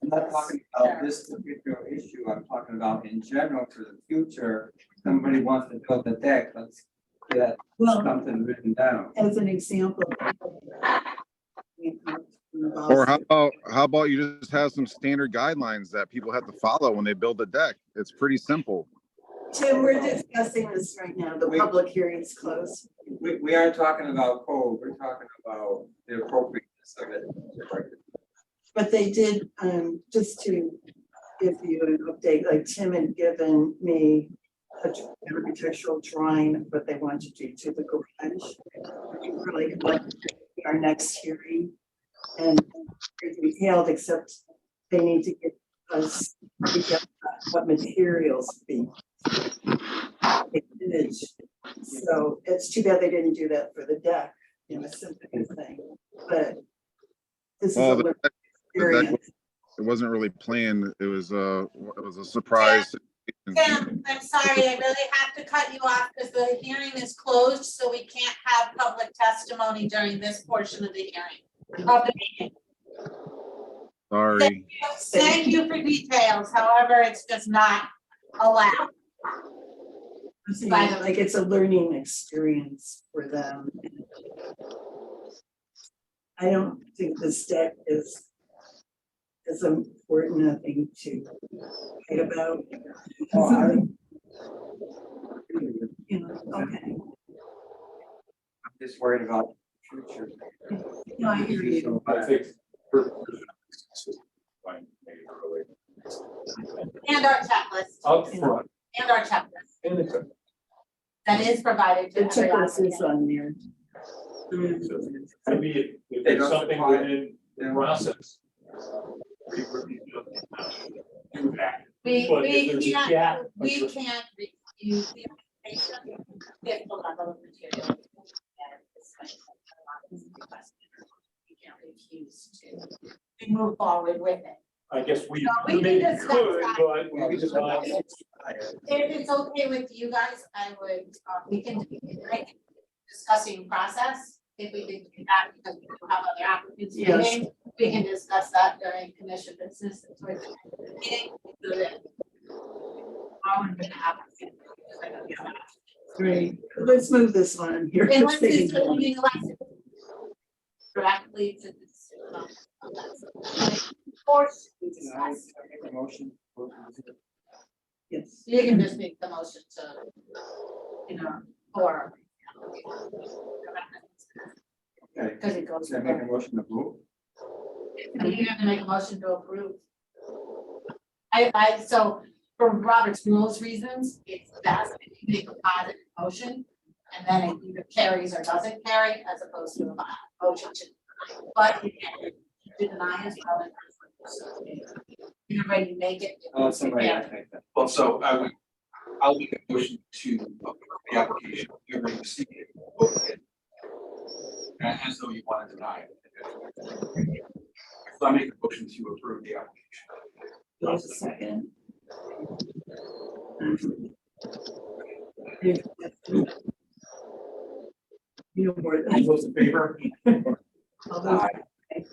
I'm not talking about this particular issue, I'm talking about in general for the future. Somebody wants to build a deck, let's get Well, something written down. as an example. Or how about you just have some standard guidelines that people have to follow when they build a deck? It's pretty simple. Tim, we're discussing this right now. The public hearing's closed. We aren't talking about code, we're talking about the appropriateness of it. But they did, just to give you an update, like Tim had given me an architectural drawing of what they want to do to the garage. Really, like our next hearing, and it's detailed, except they need to get us to get what materials be. So it's too bad they didn't do that for the deck, you know, a simple thing, but this is a Well, learning the deck experience. It wasn't really planned. It was a surprise. Tim, I'm sorry, I really have to cut you off because the hearing is closed, so we can't have public testimony during this portion of the hearing. Of the meeting. Sorry. Thank you for details, however, it's just not allowed. I'm saying, like, it's a learning experience for them. I don't think this deck is as important a thing to write about. You know, okay. I'm just worried about the future. No, I hear you. I think. Fine, maybe early. And our checklist. Up front. And our checklist. in the- That is provided The to every checklist is applicant. on there. Maybe if there's something within the process. Do that. We But if there's a gap, can't refuse the application if the level of material. We can't refuse to move forward with it. I guess we No, we can maybe discuss could, that. but we just not. If it's okay with you guys, I would, we can like discussing process. If we did that, because we do have other applicants Yes. meeting, we can discuss that during commission business. Towards the end of the meeting, so that all of the applicants, I know you have Great. Let's move this on here. unless it's being elected directly to this. Of course, we discuss. Make a motion. Yes. You can just make the motion to, you know, or. Okay, Because it goes. should I make a motion to move? You have to make a motion to approve. So for Robert's rules reasons, it's best if you make a positive motion. And then it either carries or doesn't carry as opposed to a motion to deny. But you can deny as well. You're ready to make it. Oh, somebody else make that. Well, so I'll make a motion to approve the application, you already received it, vote it. As though you want to deny it. So I make a motion to approve the application. There's a second. You know more than. All those in favor? All those-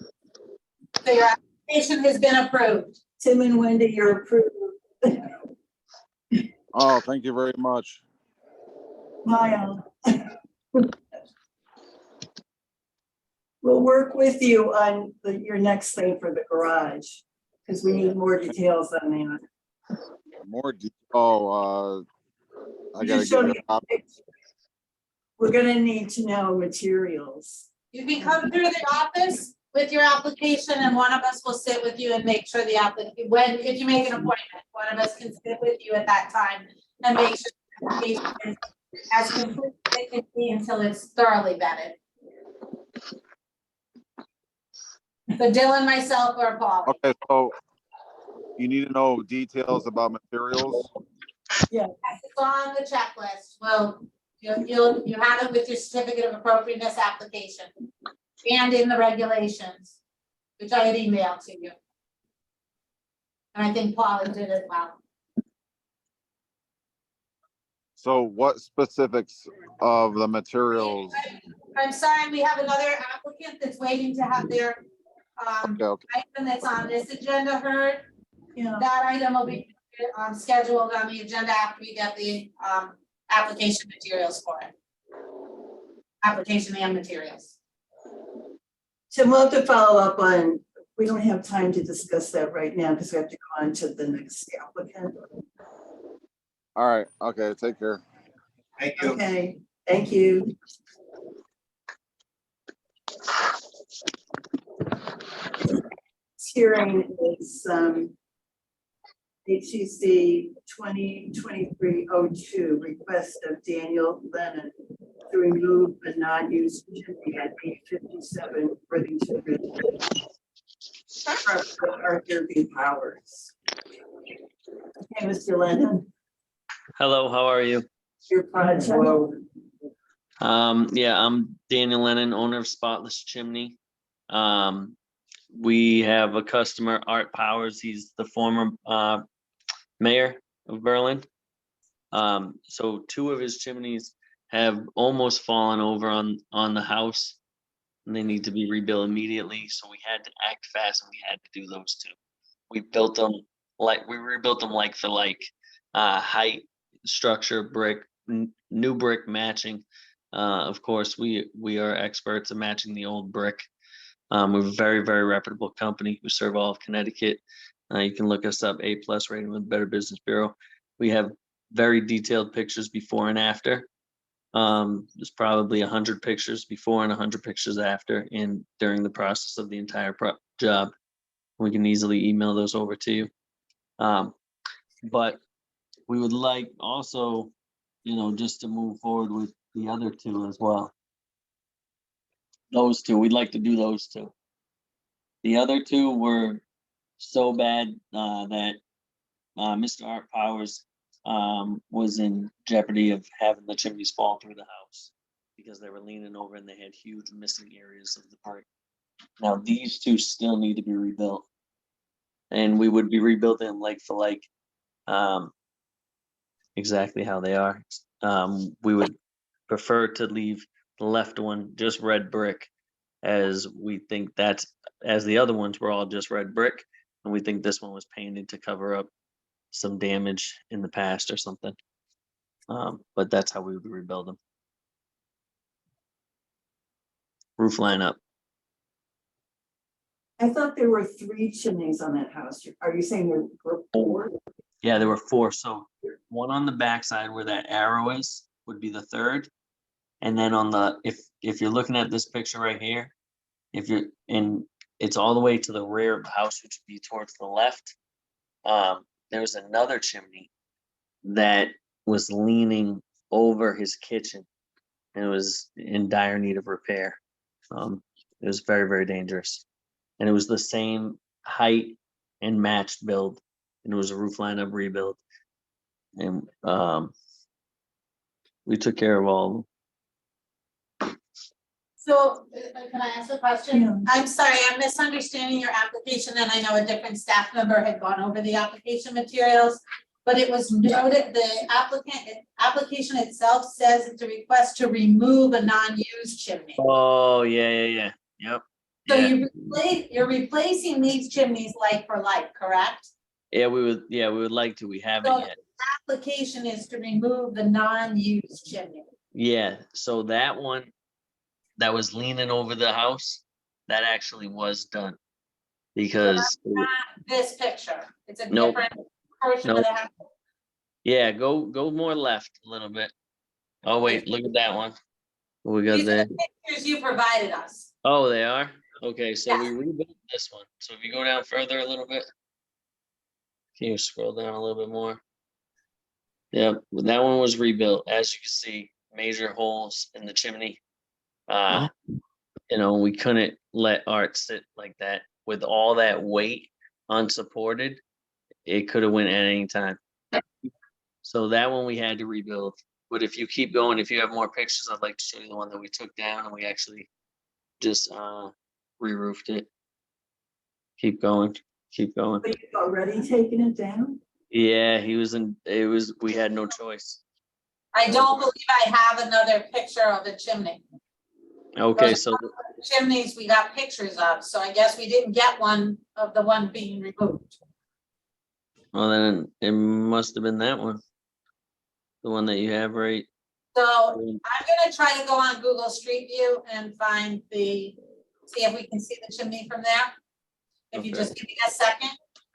So your application has been approved. Tim and Wendy, you're approved. Oh, thank you very much. Maya. We'll work with you on your next thing for the garage, because we need more details on that. More. I gotta Just show get me- a copy. We're gonna need to know materials. You can come through the office with your application and one of us will sit with you and make sure the applicant, if you make an appointment, one of us can sit with you at that time and make sure the application is as complete as it can be until it's thoroughly vetted. So Dylan, myself, or Paul. Okay, so you need to know details about materials. It's on the checklist. Well, you have it with your certificate of appropriateness application and in the regulations, which I had emailed to you. And I think Paula did as well. So what specifics of the materials? I'm sorry, we have another applicant that's waiting to have their Okay, item that's on this agenda heard. Yeah. That item will be scheduled on the agenda after we get the application materials for it. application and materials. Tim, we'll have to follow up on, we don't have time to discuss that right now because we have to go on to the next applicant. All right, okay, take care. Thank you. Okay, thank you. This hearing is HCC 2023-02, request of Daniel Lennon to remove a non-use chimney at 857 Worthington Ridge. Arthur B. Powers. Okay, Mr. Lennon, Hello, how are you? your project. Yeah, I'm Daniel Lennon, owner of Spotless Chimney. We have a customer, Art Powers. He's the former mayor of Berlin. So two of his chimneys have almost fallen over on the house, and they need to be rebuilt immediately. So we had to act fast, and we had to do those two. We rebuilt them like for like, height, structure, brick, new brick matching. Of course, we are experts in matching the old brick. We're a very, very reputable company. We serve all of Connecticut. You can look us up, A+ rating with Better Business Bureau. We have very detailed pictures before and after. There's probably 100 pictures before and 100 pictures after during the process of the entire job. We can easily email those over to you. But we would like also, just to move forward with the other two as well. Those two, we'd like to do those two. The other two were so bad that Mr. Art Powers was in jeopardy of having the chimneys fall through the house because they were leaning over and they had huge missing areas of the brick. Now these two still need to be rebuilt, and we would be rebuilding them like for like, exactly how they are. We would prefer to leave the left one just red brick, as we think as the other ones were all just red brick, and we think this one was painted to cover up some damage in the past or something. But that's how we would rebuild them. Roof line up. I thought there were 3 chimneys on that house. Are you saying there were 4? Yeah, there were 4. So one on the backside where that arrow is would be the third. And then on the, if you're looking at this picture right here, it's all the way to the rear of the house, which would be towards the left. There's another chimney that was leaning over his kitchen, and it was in dire need of repair. It was very, very dangerous. And it was the same height and matched build, and it was a roof line up rebuild. And we took care of all of them. So, can I ask a question? Yeah. I'm sorry, I'm misunderstanding your application, and I know a different staff member had gone over the application materials. But it was noted, the application itself says it's a request to remove a non-used chimney. Oh, yeah. Yep. So Yeah. you're replacing these chimneys like for like, correct? We would like to. We haven't So yet. the application is to remove the non-used chimney. Yeah, so that one that was leaning over the house, that actually was done. Because, Not this picture, it's a Nope. different portion of Nope. the house. yeah, go more left a little bit. Oh, wait, look at that one. What we got These are there? the pictures you provided us. Oh, they are? Okay, so Yeah. we rebuilt this one. So if you go down further a little bit. Can you scroll down a little bit more? Yep, that one was rebuilt. As you can see, major holes in the chimney. We couldn't let Art sit like that with all that weight unsupported. It could have went at any time. So that one we had to rebuild. But if you keep going, if you have more pictures, I'd like to show you the one that we took down and we actually just re-roofed it. Keep going. But you've already taken it down? Yeah, we had no choice. I don't believe I have another picture of a chimney. Okay, so Chimneys we got pictures of, so I guess we didn't get one of the one being removed. well then it must have been that one. The one that you have right. So I'm gonna try to go on Google Street View and find see if we can see the chimney from there. If you Okay. just give me a second.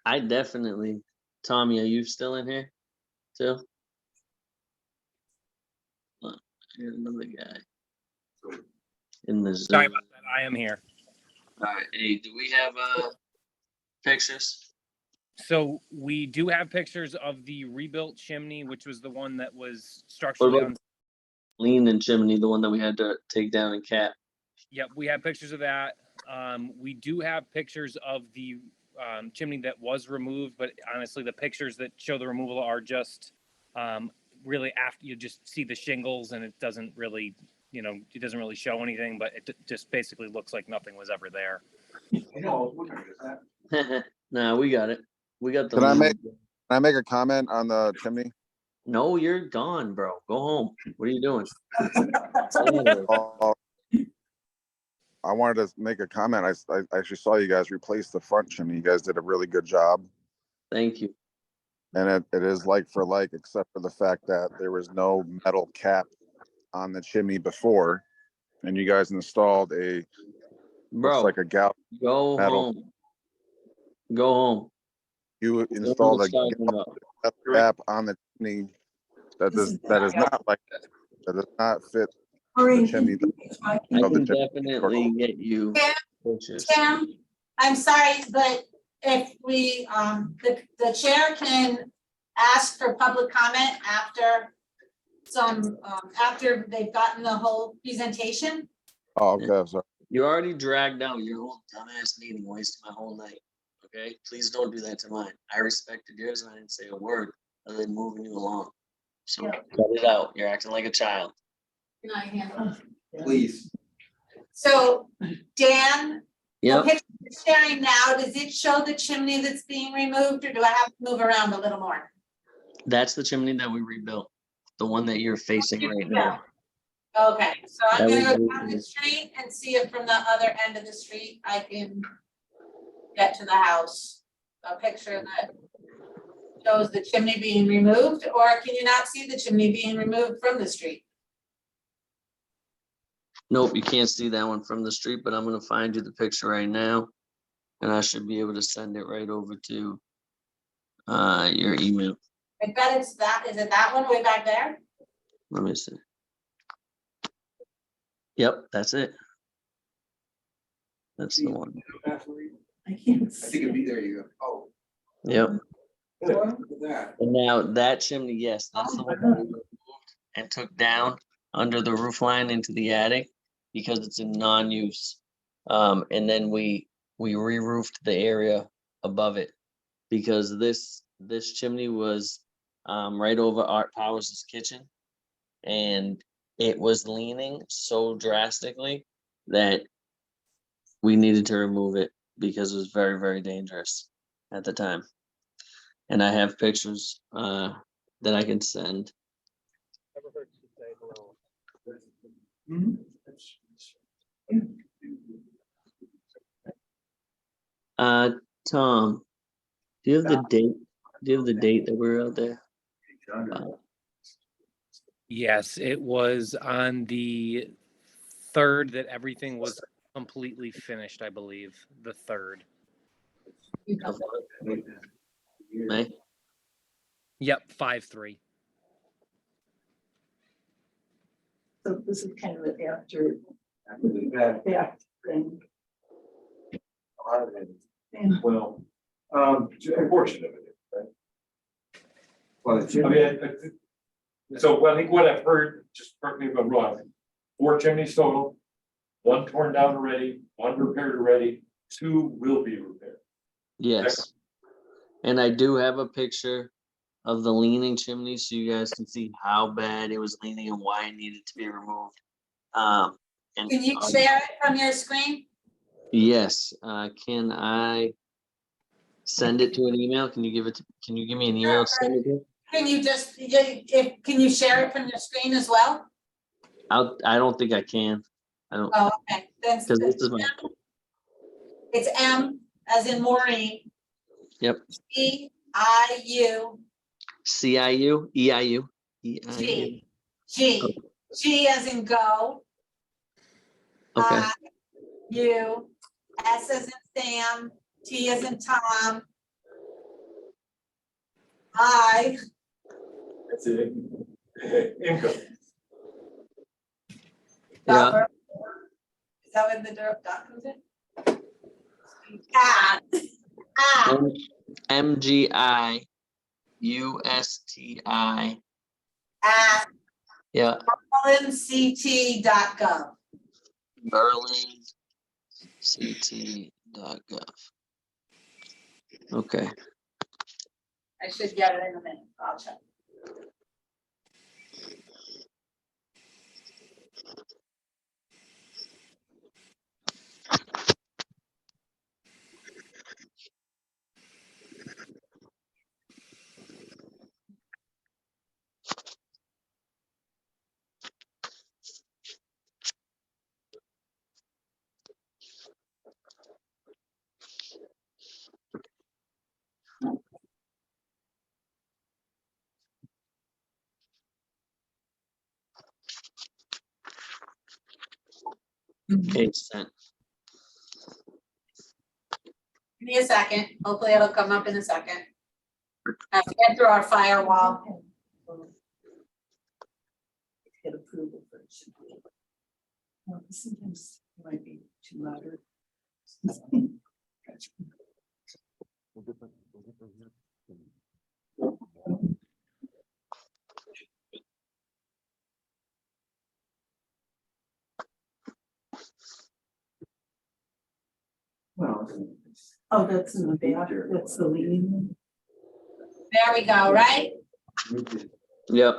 I definitely, Tommy, are you still in here too? Look, here's another guy. In the Sorry Zoom. about that. I am here. All right, hey, do we have pictures? So we do have pictures of the rebuilt chimney, which was the one that was What structurally about lean and chimney, the one that we had to take down and cap? Yep, we have pictures of that. We do have pictures of the chimney that was removed, but honestly, the pictures that show the removal are just really after you just see the shingles, and it doesn't really, it doesn't really show anything, but it just basically looks like nothing was ever there. You know, I was wondering, is that? Nah, we got it. We got the. Can I lean. make- Can I make a comment on the chimney? No, you're gone, bro. Go home. What are you doing? Oh, I wanted to make a comment. I actually saw you guys replace the front chimney. You guys did a really good job. Thank you. And it is like for like, except for the fact that there was no metal cap on the chimney before. And you guys installed looks Bro, like a gal. go metal. home. Go home. You Don't know installed what a you're talking about. cap on the chimney that is not like, that does not fit the chimney. I of the can chimney. definitely get you Yeah. pictures. Tim, I'm sorry, but if we, the chair can ask for public comment after after they've gotten the whole presentation. Oh, okay, I'm sorry. You already dragged out your whole dumbass meeting, wasted my whole night. Okay, please don't do that to mine. I respected yours and I didn't say a word other than moving you along. So cut it out. You're acting like a child. Can I handle it? Please. So, Dan, the Yep, picture you're sharing now, does it show the chimney that's being removed, or do I have to move around a little more? that's the chimney that we rebuilt. The one that you're facing right now. Okay, so I'm That gonna was go down the street and see if from the other end of the street I can get to the house. A picture that shows the chimney being removed, or can you not see the chimney being removed from the street? Nope, you can't see that one from the street, but I'm gonna find you the picture right now. And I should be able to send it right over to your email. I bet it's that, is it that one way back there? Let me see. Yep, that's it. That's the one. I can't I think it'd be, there you go. Oh. Yep. Look at that. And now that chimney, yes, that's the one that we removed and took down under the roof line into the attic because it's in non-use. And then we re-roofed the area above it because this chimney was right over Art Powers' kitchen. And it was leaning so drastically that we needed to remove it because it was very, very dangerous at the time. And I have pictures that I can send. Tom, do you have the date? Do you have the date that we were out there? Yes, it was on the 3rd that everything was completely finished, I believe, the 3rd. May? Yep, 5/3. So this is kind of an after, That, thing. a lot of it. And Well, a portion of it, right? Well, I mean, so I think what I've heard, just correct me if I'm wrong, 4 chimneys total, 1 torn down already, 1 repaired already, 2 will be repaired. Yes. And I do have a picture of the leaning chimney so you guys can see how bad it was leaning and why it needed to be removed. And Can you share it from your screen? yes, can I send it to an email? Can you give me an email to send it to? Can you just, can you share it from your screen as well? I don't think I can. I don't, Oh, okay, then because this is my, it's M as in Maureen. yep, E-I-U CIU, EIU, G, G, G as in go. Okay, U, S as in Sam, T as in Tom. I, That's it. Income. yeah, Dover. Is that what the dot comes in? At, MGI USTI, at yeah, berlinct.gov. berlinct.gov. Okay, I should get it in a minute, I'll check. okay, sent. Give me a second, hopefully it'll come up in a second. I have to get through our firewall. Get approval for it. Should be. Well, sometimes it might be too louder. Well, Oh, that's in the back, that's the leading. There we go, right? Yep,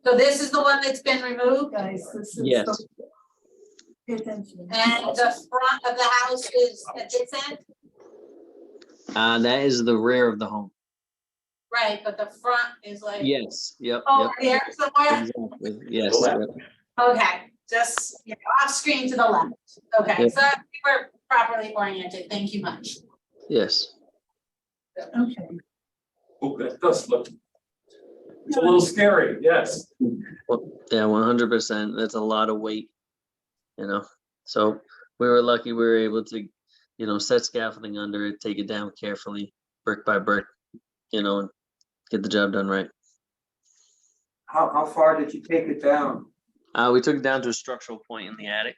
So this is the one that's been removed, Guys, this is. yes, Pay attention. and the front of the house is at this end? that is the rear of the home. Right, but the front is like Yes, yep, over yep, here somewhere? exactly, yes, left. yep. Okay, just, you know, off screen to the left. Okay, Yep. so we're properly oriented, thank you much. Yes, Okay. Oh, that does look. It's a little scary, yes. well, yeah, 100%, that's a lot of weight, you know, so we were lucky we were able to, you know, set scaffolding under it, take it down carefully, brick by brick, you know, and get the job done right. How far did you take it down? We took it down to a structural point in the attic.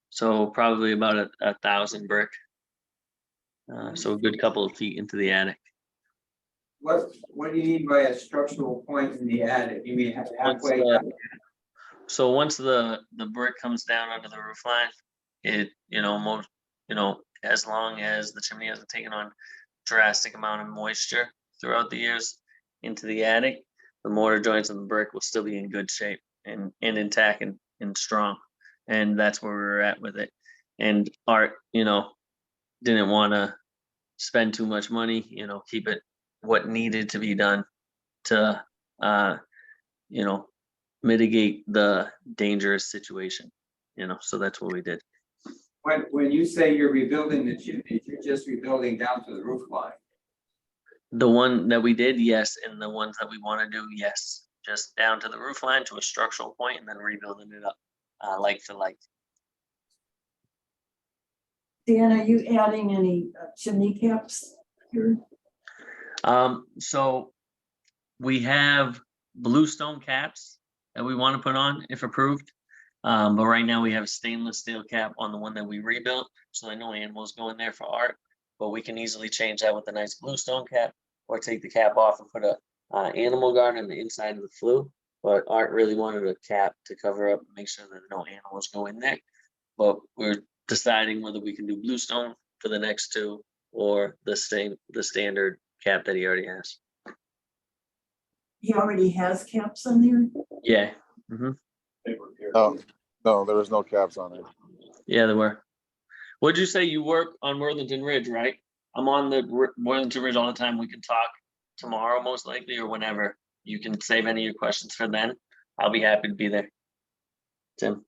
So probably about a 1,000 brick. So a good couple of feet into the attic. What do you mean by a structural point in the attic? You mean halfway? So once the brick comes down under the roof line, it, you know, as long as the chimney hasn't taken on drastic amount of moisture throughout the years into the attic, the mortar joints of the brick will still be in good shape and intact and strong. And that's where we were at with it. And Art, you know, didn't want to spend too much money, you know, keep it what needed to be done to, you know, mitigate the dangerous situation, you know, so that's what we did. When you say you're rebuilding the chimneys, you're just rebuilding down to the roof line. The one that we did, yes, and the ones that we want to do, yes, just down to the roof line to a structural point and then rebuilding it up, like for like. Dan, are you adding any chimney caps here? So we have bluestone caps that we want to put on if approved. But right now we have stainless steel cap on the one that we rebuilt, so that no animals go in there for Art. But we can easily change that with a nice bluestone cap, or take the cap off and put a animal guard on the inside of the flue. But Art really wanted a cap to cover up and make sure that no animals go in there. But we're deciding whether we can do bluestone for the next two or the standard cap that he already has. He already has caps on there? Yeah. Mm-hmm. Oh, no, there was no caps on it. Yeah, there were. What'd you say? You work on Worthington Ridge, right? I'm on the Worthington Ridge all the time. We can talk tomorrow, most likely, or whenever. You can save any of your questions for then. I'll be happy to be there. Tim.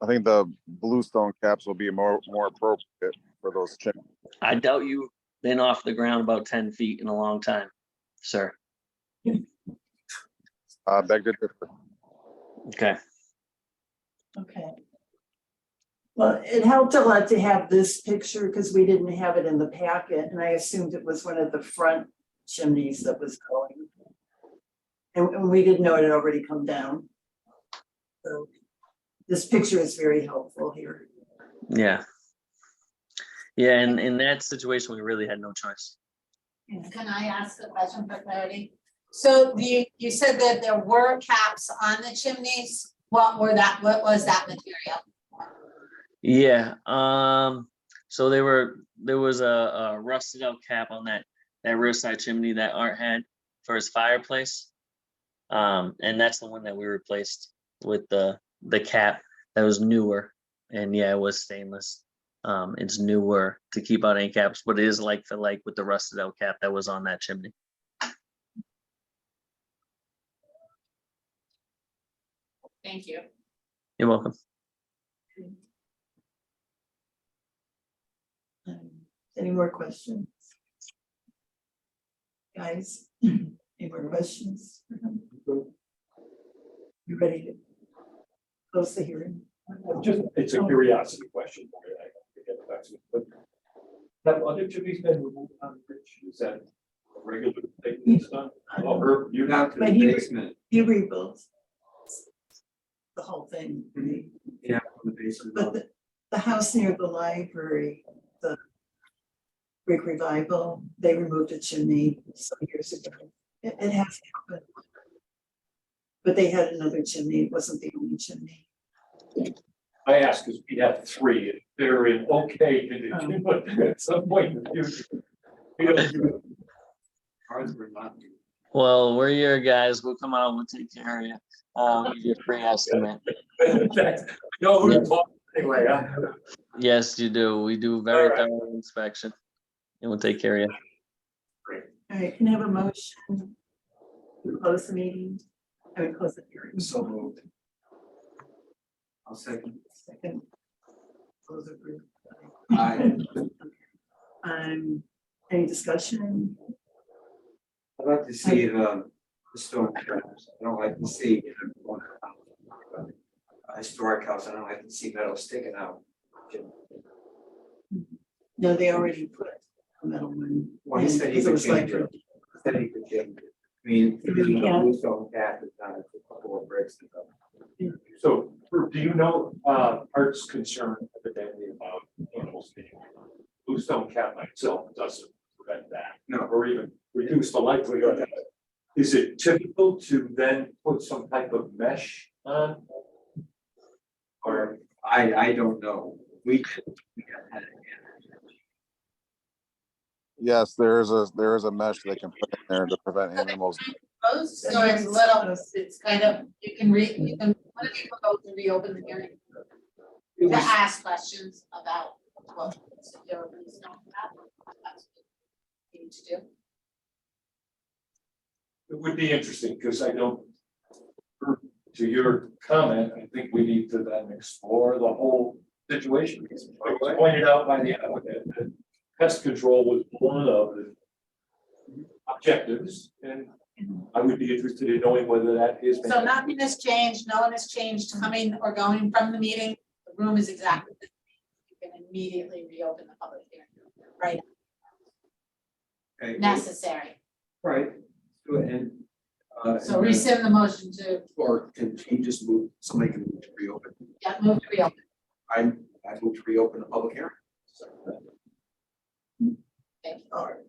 I think the bluestone caps will be more appropriate for those chimneys. I doubt you've been off the ground about 10 feet in a long time, sir. Beg to differ. Okay. Okay. Well, it helped a lot to have this picture because we didn't have it in the packet and I assumed it was one of the front chimneys that was going. And we didn't know it had already come down. So this picture is very helpful here. Yeah. Yeah, and in that situation, we really had no choice. Can I ask a question for clarity? So you said that there were caps on the chimneys. What was that material? Yeah, so there was a rusted out cap on that rear side chimney that Art had for his fireplace. And that's the one that we replaced with the cap that was newer. And yeah, it was stainless. It's newer to keep out any caps, but it is like for like with the rusted out cap that was on that chimney. Thank you. You're welcome. Any more questions? Guys, any more questions? You ready to close the hearing? It's a curiosity question for you. I can get back to it, but have other chimneys been removed on the bridge? Is that a regular thing that's done? Oh, Herb, you Down to But the he- basement. You rebuilt the whole thing, Yeah, from the basement. but the house near the library, the Greek Revival, they removed a chimney some years ago. It has happened. But they had another chimney, it wasn't the only chimney. I ask because we have three, and they're in okay condition, but at some point in the future. we don't do it. Ours were not. Well, we're your guys. We'll come out. We'll take care of you. Give you a free estimate. Thanks. I know who to talk to anyway, huh? Yes, you do. We do very All right. thorough inspection, and we'll take care of you. All right, can I have a motion to close the meeting? I mean, close the hearing. So moved. I'll second. Second. Close the group. I, Any discussion? I'd like to see the stone traps. I don't like to see a historic house. I don't like to see metal sticking out. No, they already put a metal one. Well, he said he because it could was change like it. He said he could change it. I mean, You really can't. blue stone cap is not a couple of bricks. So, Herb, do you know, Art's concern evidently about animals being bluestone cap by itself doesn't prevent that. No. Or even reduce the likelihood of it. Is it typical to then put some type of mesh on? Or, I don't know. We had it. Yes, there is a mesh they can put in there to prevent animals. Closed, so it's little, it's kind of, you can what if you vote to reopen the hearing? To ask questions about what there is not that. That's what you need to do. it would be interesting, because I don't. To your comment, I think we need to then explore the whole situation, because it was pointed out by the applicant that pest control was one of the objectives, and I would be interested in knowing whether that is. So nothing has changed, no one has changed coming or going from the meeting, the room is exactly the same. You can immediately reopen the public hearing, right, Okay, necessary. right. Good, and. So rescind the motion to, Or can he just move, somebody can move to reopen? yeah, move to reopen. I move to reopen the public hearing. All right.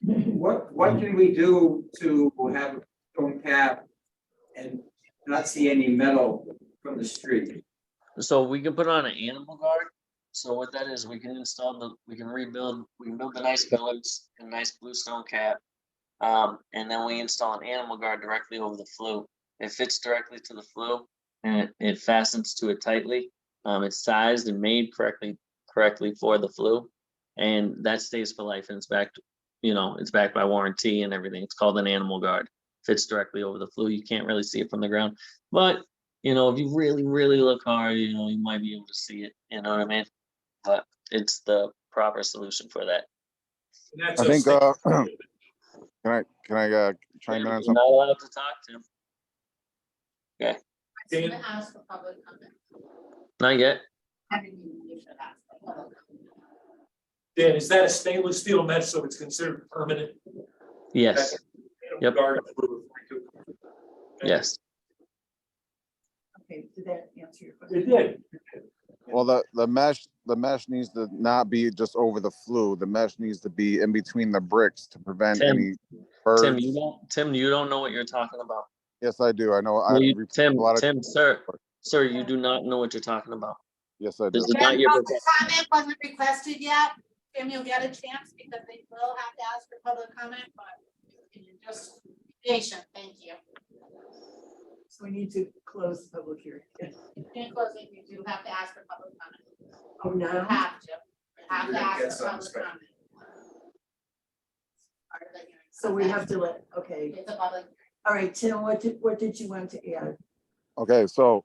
What, what can we do to have a stone cap and not see any metal from the street? So we can put on an animal guard. So what that is, we can build the nice pillars and nice bluestone cap. And then we install an animal guard directly over the flue. It fits directly to the flue and it fastens to it tightly. It's sized and made correctly for the flue. And that stays for life and it's backed, it's backed by warranty and everything. It's called an animal guard. Fits directly over the flue. You can't really see it from the ground. But if you really, really look hard, you might be able to see it. You know what I mean? But it's the proper solution for that. And that's I a think, state- can I chime in on You're something? not allowed to talk, Tim. I'm Dan? gonna ask for public comment. Not yet. Having you should ask for public comment. Dan, is that a stainless steel mesh, so it's considered permanent? Yes, Yep. Guard. yes. Okay, did that answer your question? It did. Well, the mesh needs to not be just over the flue. The mesh needs to be in between the bricks to prevent Tim, any birds. Tim, you don't know what you're talking about. Yes, I do. I know. No, I you- repeat Tim, a lot of. Tim, sir, you do not know what you're talking about. Yes, I do. This is not Again, your. public comment wasn't requested yet, Tim, you'll get a chance because they will have to ask for public comment, but can you just be patient, thank you. So we need to close the public hearing. In closing, you do have to ask for public comment. Oh, You no? have to. You have to You're gonna get ask for some public special- comment. Part of the hearing So we have process. to let, okay. It's a public. All right, Tim, what did you want to add? Okay, so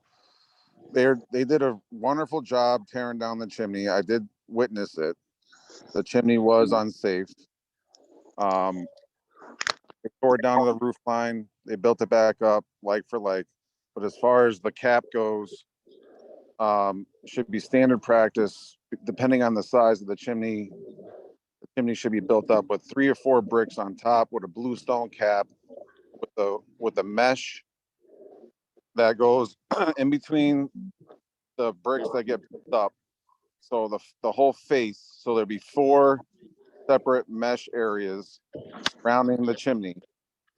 they did a wonderful job tearing down the chimney. I did witness it. The chimney was unsafe. They tore it down to the roof line. They built it back up like for like. But as far as the cap goes, should be standard practice, depending on the size of the chimney. The chimney should be built up with 3 or 4 bricks on top with a bluestone cap with the mesh that goes in between the bricks that get built up. So the whole face, so there'd be 4 separate mesh areas surrounding the chimney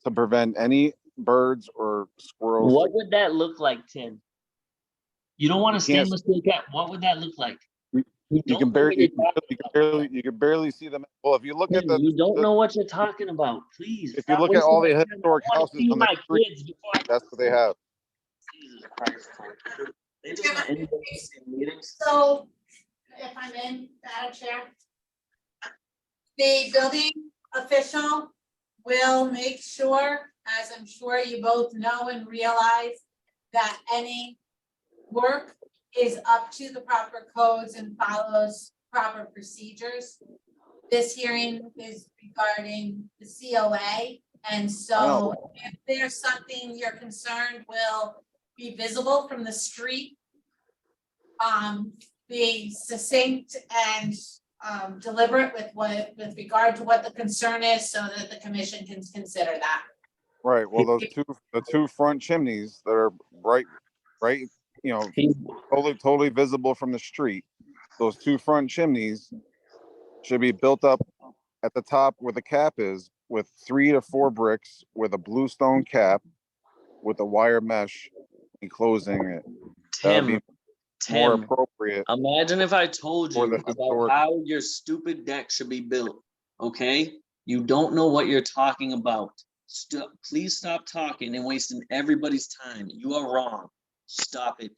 to prevent any birds or squirrels. What would that look like, Tim? You don't want a You can't- stainless steel cap. What would that look like? You don't can know barely, what you're talking you can barely see them. Well, if you look at Tim, you don't the- know what you're talking about, please. if you stop look at all wasting the my time. historic I wanna houses see on the my street, kids before I- that's what they have. Jesus Christ. They just want anybody to see meetings. So, if I'm in, Madam Chair. The building official will make sure, as I'm sure you both know and realize, that any work is up to the proper codes and follows proper procedures. This hearing is regarding the COA, and so if there's something you're concerned will be visible from the street, be succinct and deliberate with regard to what the concern is, so that the commission can consider that. Right, well, the two front chimneys that are right, you know, totally visible from the street. Those 2 front chimneys should be built up at the top where the cap is with 3 to 4 bricks with a bluestone cap with a wire mesh enclosing it. That'd be Tim, more Tim, appropriate. imagine if I told For you the about historic- how your stupid deck should be built, okay? You don't know what you're talking about. Please stop talking and wasting everybody's time. You are wrong. Stop it.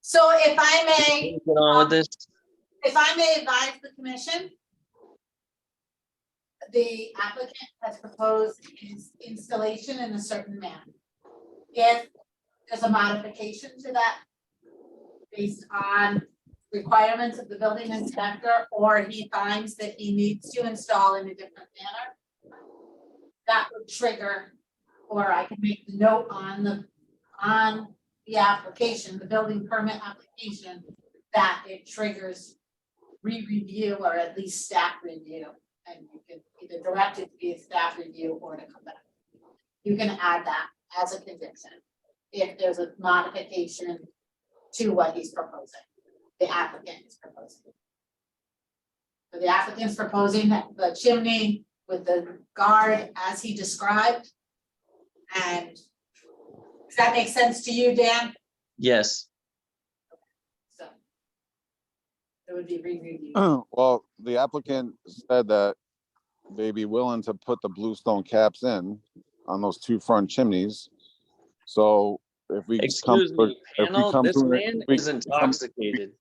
So if I may, Get on with this. if I may advise the commission, the applicant has proposed his installation in a certain manner. If there's a modification to that based on requirements of the building inspector, or he finds that he needs to install in a different manner, that would trigger, or I can make the note on the application, the building permit application, that it triggers re-review or at least staff review. And you can either direct it to be a staff review or to come back. You can add that as a condition if there's a modification to what he's proposing, the applicant is proposing. So the applicant's proposing that the chimney with the guard as he described. And does that make sense to you, Dan? Yes. So it would be re-reviewed. Well, the applicant said that they'd be willing to put the bluestone caps in on those 2 front chimneys. So if we Excuse me, if we panel, come this to an- man we is come- intoxicated.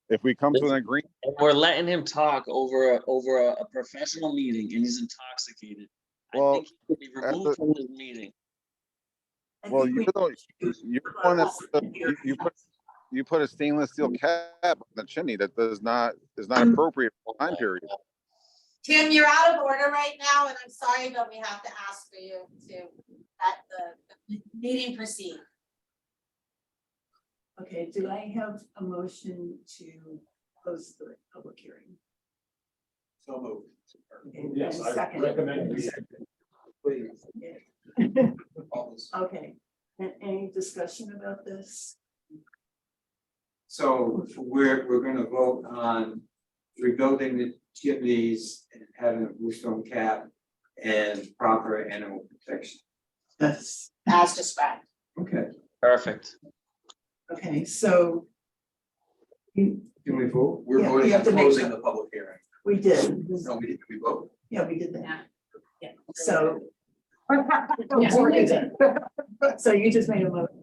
if we come to an agreement, And we're letting him talk over a professional meeting and he's intoxicated. I Well, think he should be removed from this meeting. I well, think you we- know, you're the one you put a stainless steel cap on the chimney that is not appropriate for the time period. Tim, you're out of order right now, and I'm sorry, but we have to ask for you to let the meeting proceed. Okay, do I have a motion to close the public hearing? So moved. Okay, Yes, and I second. recommend we. Please. Okay. All this. Okay, and any discussion about this? So we're gonna vote on rebuilding the chimneys and having a bluestone cap and proper animal protection. Yes. As described. Okay. Perfect. Okay, so you, Can we vote? We're Yeah, we voting have on to make closing the- the public hearing. we did, No, we vote. yeah, we did that. Yeah. So, Yeah. so you just made a motion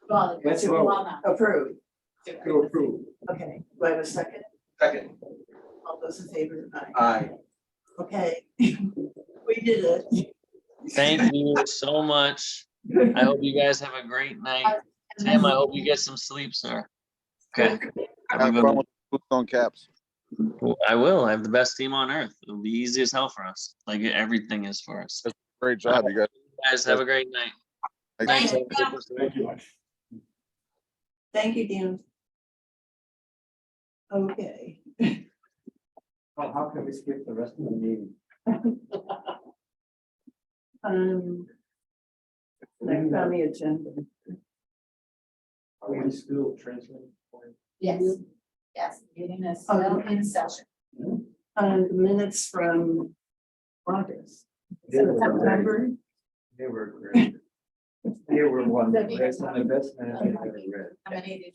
Well, Let's to vote. go on now. approve. To approve. Okay, do I have a second? Second. All those in favor? Aye. Aye. Okay, we did it. Thank you so much. I hope you guys have a great night. Tim, I hope you get some sleep, sir. Okay. Have a Have good fun one. with Bluestone caps. I will. I have the best team on earth. It'll be easy as hell for us, like everything is for us. Great job, you guys. Guys, have a great night. Thanks. Thank you. Thank you. Thank you, Dan. Okay. How can we skip the rest of the meeting? Next on the agenda. Are we still transferring? Yes, yes, meeting is still in session. The minutes from August. September. They were great. They were one of the best minutes I've ever read. How many did you?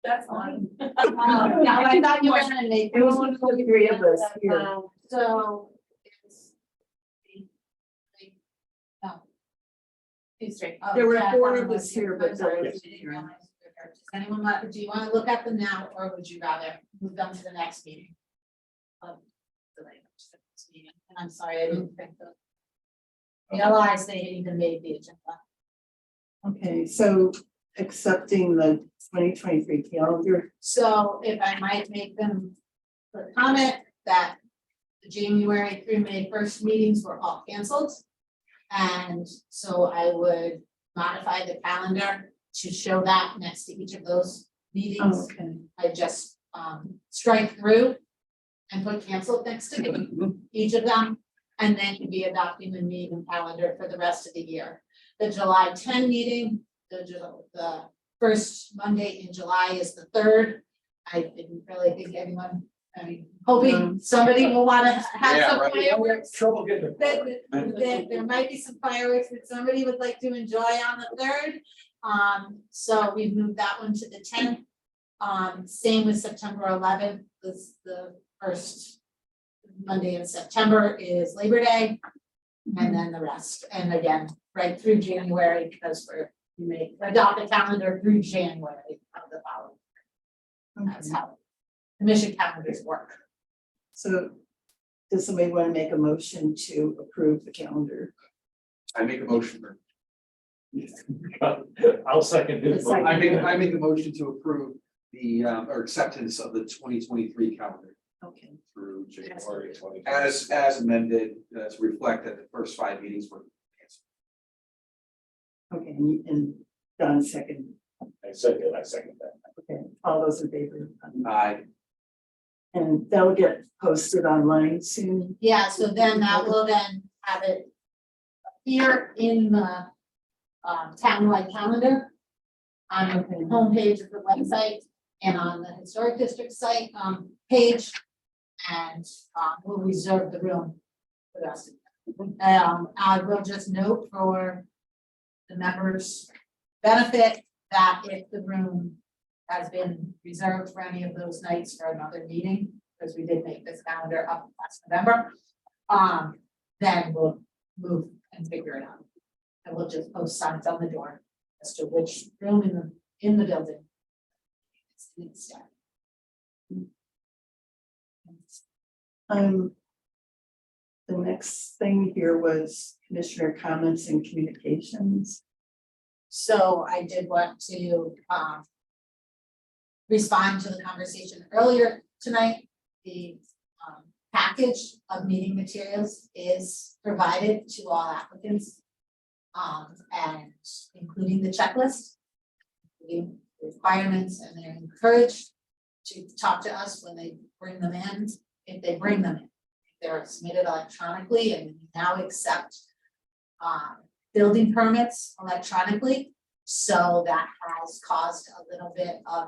That's fine. Yeah, I thought you were gonna make. It was one of the three of us here. So it's. No. Two straight. Oh, There were yeah, four that of one us was here, I'm but sorry, there I was- didn't realize we were here. Does anyone want, do you wanna look at them now, or would you rather move them to the next meeting? Meeting, and I'm sorry, I didn't think the. Realize they hadn't even made the agenda. Okay, so accepting the 2023 calendar. So if I might make them the comment that the January through May 1st meetings were all canceled. And so I would modify the calendar to show that next to each of those meetings. Okay. I just strike through and put canceled next to each of them. And then you'd be adopting the meeting calendar for the rest of the year. The July 10 meeting, the first Monday in July is the 3rd. I didn't really think anyone, I mean, hoping somebody will wanna have Yeah, some right. fireworks. Trouble getting. That there might be some fireworks that somebody would like to enjoy on the 3rd. So we moved that one to the 10th. Same with September 11th, this the first Monday in September is Labor Day. And then the rest, and again, right through January, because we may adopt a calendar through January of the following. That's how commission calendars work. So does somebody want to make a motion to approve the calendar? I make a motion. I'll second it. Second. I make a motion to approve the, or acceptance of the 2023 calendar Okay, through January 20. As amended, to reflect that the first 5 meetings were canceled. okay, and Don second. I second that. Okay, all those in favor? Aye. And that'll get posted online soon. Yeah, so then that will then have it appear in the townwide calendar on the homepage of the website and on the historic district site page. And we'll reserve the room for the rest of it. I will just note for the members' benefit that if the room has been reserved for any of those nights for another meeting, because we did make this calendar up last November, then we'll move and figure it out. And we'll just post signs on the door as to which room in the building. It's instead. The next thing here was commissioner comments and communications. So I did want to respond to the conversation earlier tonight. The package of meeting materials is provided to all applicants. And including the checklist, including requirements, and they're encouraged to talk to us when they bring them in, if they bring them in. If they're submitted electronically, and we now accept building permits electronically. So that has caused a little bit of a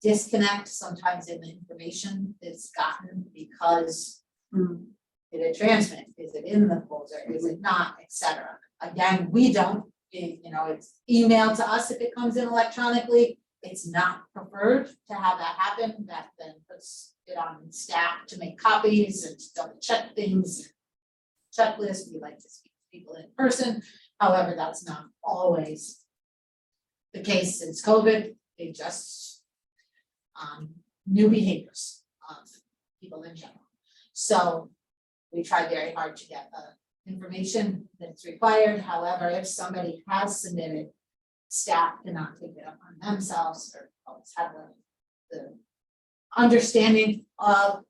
disconnect sometimes in the information that's gotten because did it transmit? Is it in the folder? Is it not, etc. Again, we don't, it's emailed to us if it comes in electronically. It's not preferred to have that happen. That then puts it on staff to make copies and to double check things. Checklist, we like to speak to people in person. However, that's not always the case since COVID. They just new behaviors of people in general. So we try very hard to get the information that's required. However, if somebody has submitted, staff cannot take it upon themselves or always have the understanding of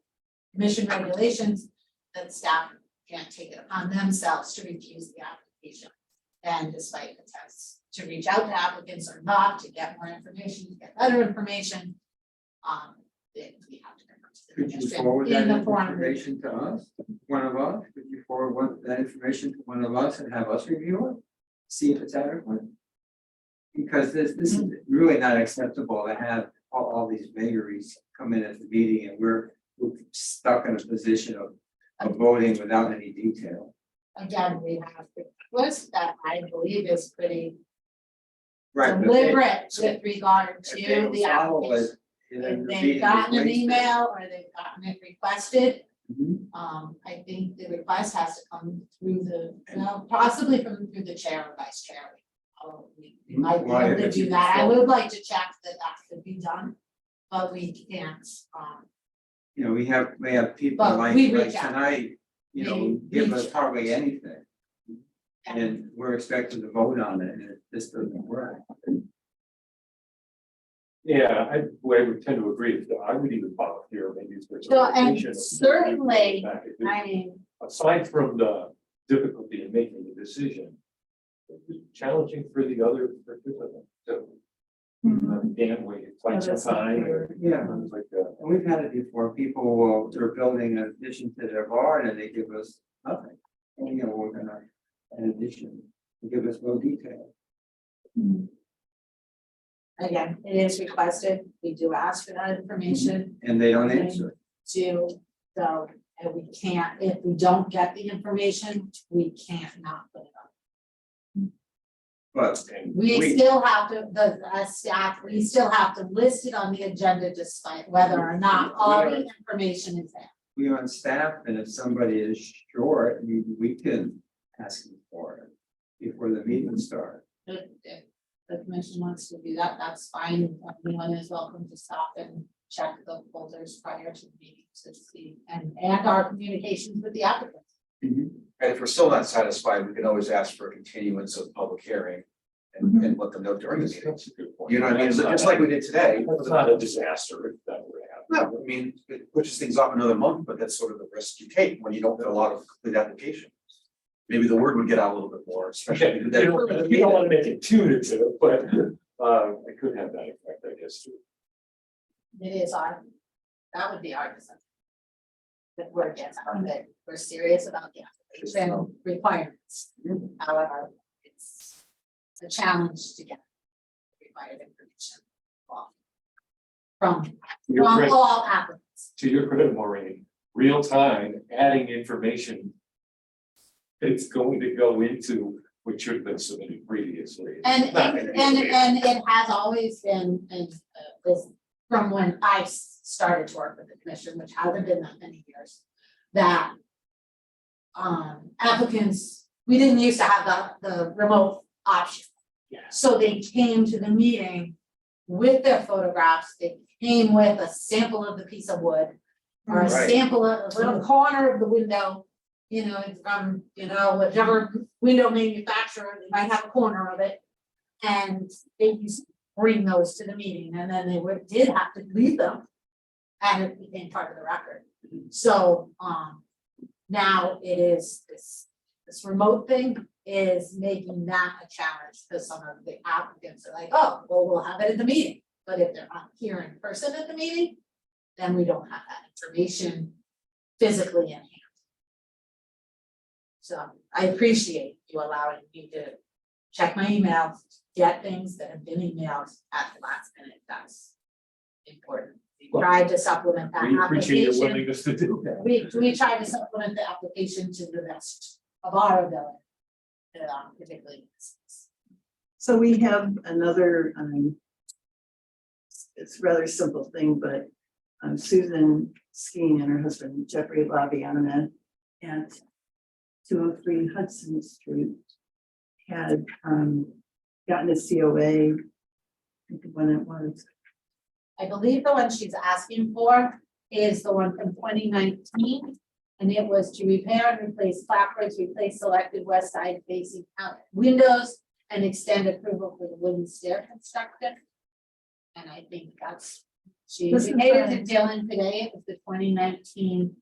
commission regulations that staff can't take it upon themselves to refuse the application. And despite attempts to reach out to applicants or not, to get more information, to get better information, we have to refer to the Could you administrator forward that in the form of information to us, one of us? Could you forward that information to one of us and have us review it? See if it's adequate? Because this is really not acceptable to have all these vagaries come in at the meeting and we're stuck in a position of voting without any detail. Again, we have the list that I believe is pretty Right. but they- deliberate with regard if they to don't the follow it, application. then If the they've meeting is gotten an wasted. email or they've gotten it requested, Mhm. I think the request has to come through possibly through the chair or vice chair. We might be Why, able to if do you that. I follow- would like to check that that could be done, but we can't, You know, we have people But like we reach out. tonight, you know, We give reach us hardly anything. And we're expected to vote on it and it just doesn't work. Yeah, I would tend to agree. I would even volunteer maybe for. So, and certification of- certainly, I mean, Aside from the difficulty in making the decision, it's challenging for the other participants. So, Dan waited quite some time. Yeah. It was like, And we've had it before, people will, they're building an addition to their barn and they give us nothing. And you know, we're gonna, an addition, they give us no detail. again, it is requested. We do ask for that information. And they don't answer. So, and we can't, if we don't get the information, we can't not put it on. But and We still have to, as staff, we still have to list it on the agenda despite whether or not all the information is there. we on staff, and if somebody is short, we can ask them for it before the meeting starts. If the commission wants to do that, that's fine. Anyone is welcome to stop and check the folders prior to the meeting to see, and our communications with the applicants. And if we're still not satisfied, we can always ask for a continuance of the public hearing and let them know during the meeting. That's a good point. You know what I mean? Just like we did today. It's not a disaster if that were to happen. No, I mean, it pushes things off another month, but that's sort of the risk you take when you don't get a lot of complete applications. Maybe the word would get out a little bit more, especially. You don't want to make it punitive, but it could have that effect, I guess, too. It is our, that would be our decision. That we're against, that we're serious about the application requirements. However, it's a challenge to get required information. From all applicants. To your credit, Maureen, real time, adding information. It's going to go into what should have been submitted previously. And it has always been, this, from when I started to work with the commission, which hasn't been that many years, that applicants, we didn't used to have the remote option. Yeah. So they came to the meeting with their photographs, they came with a sample of the piece of wood, or a Right. sample of a little corner of the window, you know, from, you know, whichever window manufacturer, they might have a corner of it. And they used to bring those to the meeting, and then they did have to leave them and it became part of the record. So, now it is, this remote thing is making that a challenge, because some of the applicants are like, oh, well, we'll have it at the meeting. But if they're not here in person at the meeting, then we don't have that information physically in hand. So I appreciate you allowing me to check my emails, get things that have been emailed at the last minute. That's important. We tried to supplement that We appreciate your application. willingness to do that. We tried to supplement the application to the best of our ability. Particularly. So we have another, it's a rather simple thing, but Susan Skeen and her husband Jeffrey Laviana at 203 Hudson Street had gotten a COA. I think when it was. I believe the one she's asking for is the one from 2019. And it was to repair and replace clapboards, replace selected west side facing out windows, and extend approval for the wooden stair construction. And I think that's, she This is indicated to Dylan today, it was the 2019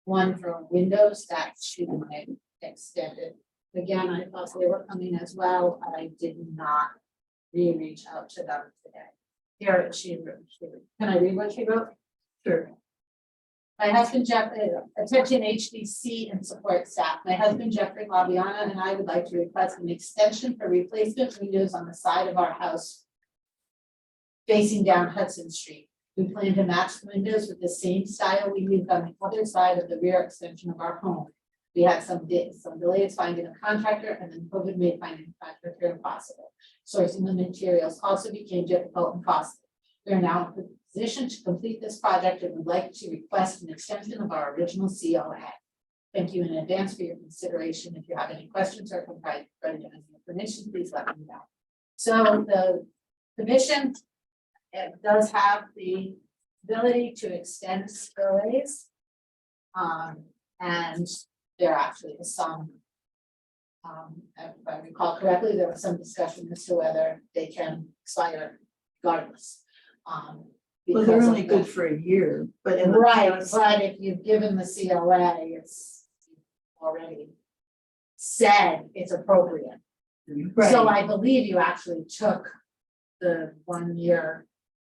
one for windows that she had extended. Again, I thought they were coming as well, but I did not reach out to them today. Here, she wrote, can I read what she wrote? Sure. My husband Jeffrey, attention HDC and support staff. My husband Jeffrey Laviana and I would like to request an extension for replacement windows on the side of our house facing down Hudson Street. We plan to match the windows with the same style we used on the other side of the rear extension of our home. We had some delays finding a contractor, and then COVID made finding a contractor impossible. Sourcing the materials also became difficult and costly. We are now in a position to complete this project and would like to request an extension of our original COA. Thank you in advance for your consideration. If you have any questions or provide any information, please let me know. So the commission, it does have the ability to extend COAs. And there actually is some, if I recall correctly, there was some discussion as to whether they can expire regardless. Well, they're because of only good that. for a year, but in the Right, past, but if you've given the COA, it's already said it's appropriate. So right, I believe you actually took the 1 year.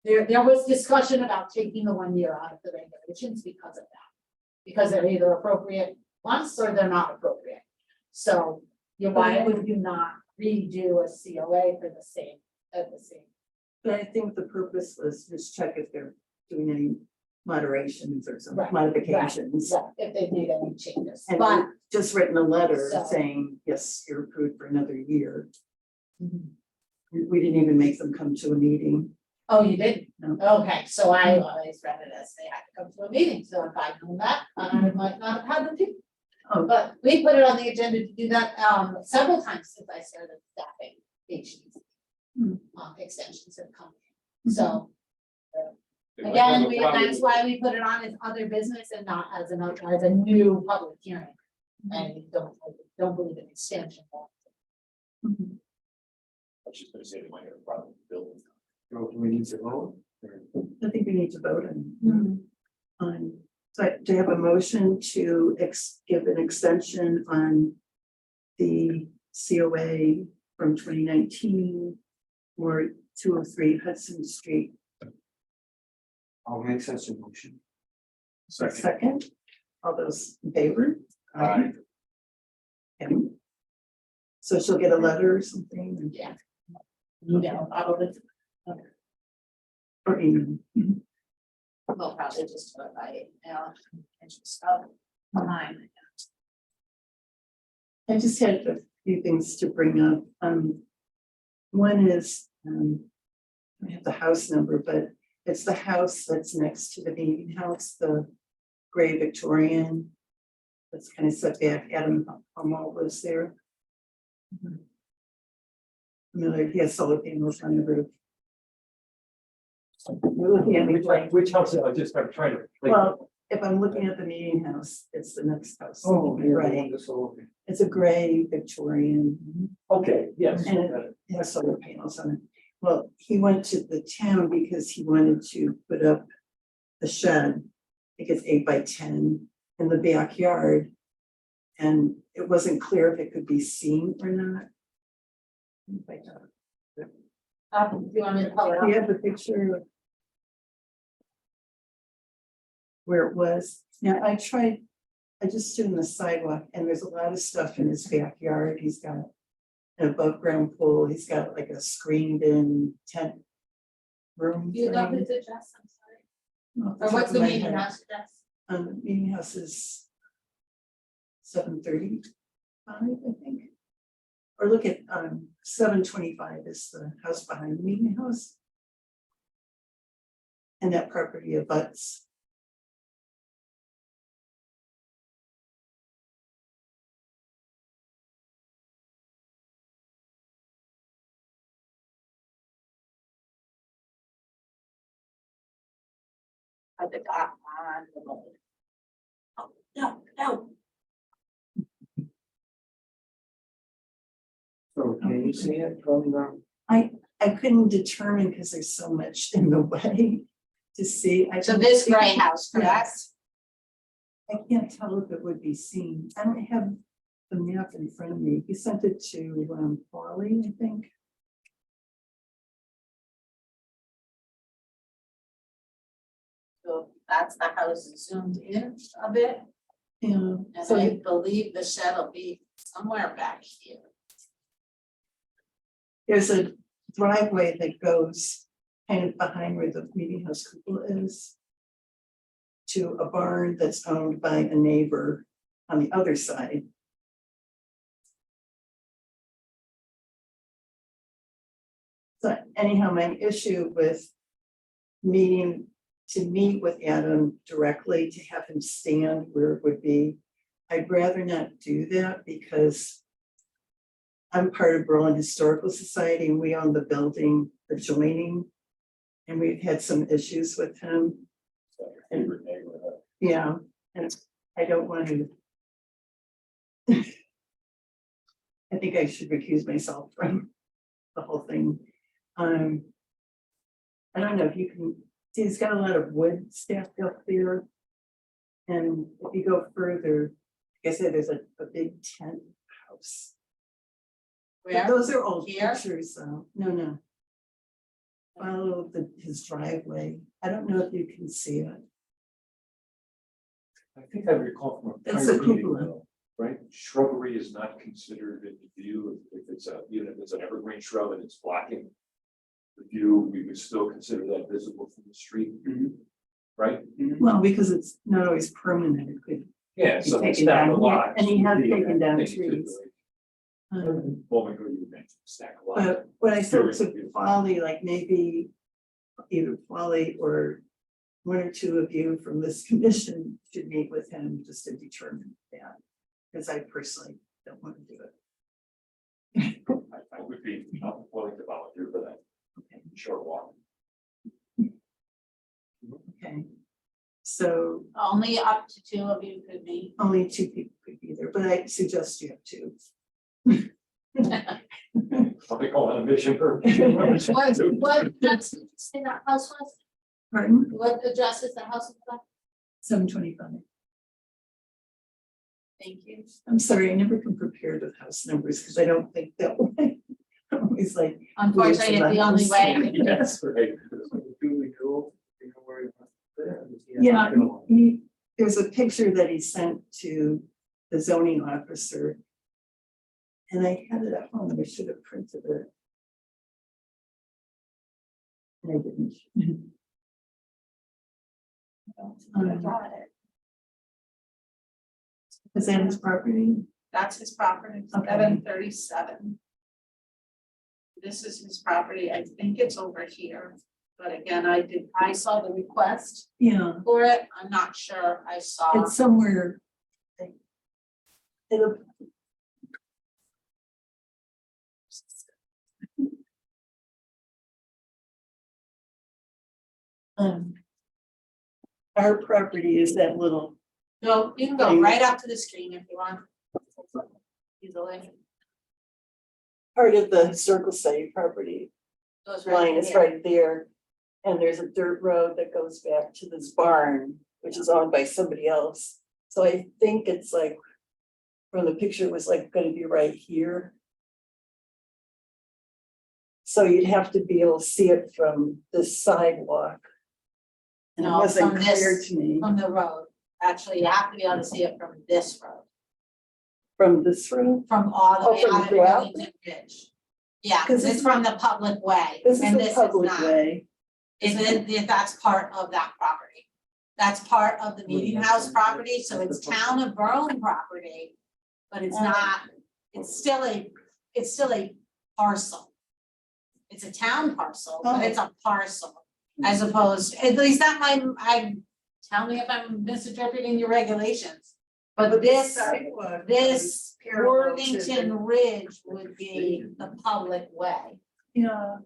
There was discussion about taking the 1 year out of the regulations because of that. Because they're either appropriate once or they're not appropriate. So why would you not redo a COA for the same, at the same? but I think the purpose was just check if they're doing any moderations or some Right, modifications. Yeah, if they made any changes, And but. we've just written a letter So- saying, yes, you're approved for another year. Mhm. We didn't even make them come to a meeting. Oh, you did? No. Okay, so I always read it as they had to come to a meeting, so if I'd known that, I might not have had them do. Oh. But we put it on the agenda to do that several times since I started staffing HDs. Hmm. Extensions have come in, so. Again, that's why we put it on as other business and not as a new public hearing. And don't believe in extension. I was just gonna say they might have a problem with building. So do we need to vote? Or- I think we need to vote on, so do you have a motion to give an extension on the COA from 2019 or 203 Hudson Street? I'll make such a motion. Second, all those in favor? Aye. Okay. So she'll get a letter or something? Yeah. No, probably, Or email? well, probably just do it by email and just mine. I just had a few things to bring up. One is, I have the house number, but it's the house that's next to the meeting house, the gray Victorian. That's kind of set back. Adam Palmer lives there. Familiar, he has solar panels on the roof. You're looking at me like, Which house, I'm trying to. well, if I'm looking at the meeting house, it's the next house. Oh, yeah, Right, it's a gray Victorian. Okay, yes. And it has solar panels on it. Well, he went to the town because he wanted to put up the shed. I think it's 8 by 10 in the backyard. And it wasn't clear if it could be seen or not. Do you want me to pull it Do you up? have the picture? Where it was? Now, I just stood in the sidewalk and there's a lot of stuff in his backyard. He's got an above ground pool. He's got like a screened in tent room. Do you know thing. his address? I'm sorry. Off the Or top what's of the my meeting head. house address? Meeting house is 735, I think. Or look at 725 is the house behind the meeting house. And that property abuts. At the top on the road. Oh, no, no. So can you see it from the? I couldn't determine because there's so much in the way to see. I So can this see- gray house, correct? Yes. I can't tell if it would be seen. I don't have the map in front of me. He sent it to Paulie, I think. So that's the house zoomed in a bit, Yeah, and so I believe the shed will be somewhere back here. there's a driveway that goes kind of behind where the meeting house cupola is. To a barn that's owned by a neighbor on the other side. So anyhow, my issue with to meet with Adam directly, to have him stand where it would be, I'd rather not do that because I'm part of Berlin Historical Society and we own the building adjoining. And we've had some issues with him. Favorite neighborhood. Yeah, and I don't want to. I think I should recuse myself from the whole thing. I don't know if you can, see, it's got a lot of wood stacked up there. And if you go further, like I said, there's a big tent house. But Where? those are old Here? pictures, though. No. Follow his driveway. I don't know if you can see it. I think I recall from a That's prior a meeting, cupola. though, right? Shrubbery is not considered in the view if it's even if it's an evergreen shrub and it's blocking the view, we would still consider that visible from the street, right? Well, because it's not always permanent, it could. Yeah, He's so it's taken down down- a lot. and he has taken down Thing to trees. do. Well, we go you mentioned stack a lot. But what I said Very to beautiful. Polly, like maybe either Polly or one or two of you from this commission should meet with him just to determine that. Because I personally don't want to do it. I would be willing to volunteer for that Okay, short walk. okay. So Only up to two of you could be. only two people could be there, but I suggest you have two. I'll be going on a mission for. What, that's, say that house was, Pardon? what address is the house of? 725. Thank you. I'm sorry, I never come prepared with house numbers because I don't think that way. I'm always like, Unfortunately, it's the only way. Yes, right. Do we go? You know where you want to- yeah, there's a picture that he sent to the zoning officer. And I had it at home, I should have printed it. And I didn't. Is that his property? That's his property, Okay. 737. This is his property, I think it's over here, but again, I saw the request Yeah, for it, I'm not sure I saw. it's somewhere. like, It'll. Our property is that little, No, you can go right up to the screen if you want. Easily. part of the historical society property Goes right line is here. right there. And there's a dirt road that goes back to this barn, which is owned by somebody else. So I think it's like, from the picture, it was like gonna be right here. So you'd have to be able to see it from the sidewalk. And it No, wasn't from clear this- to me, From the road, actually, you have to be able to see it from this road, from this room, from all the Oh, way from out of throughout? Burlington Ridge. Yeah, 'Cause cause it's it's from the public way, this is and a this is public not. way. That's part of that property. That's part of the meeting house property, so it's town of Berlin property. But it's not, it's still a parcel. It's a town parcel, but it's a parcel, as opposed, at least that tell me if I'm misinterpreting your regulations. But this sidewalk this goes parallel to Worthington the- Ridge would be the public way. Yeah.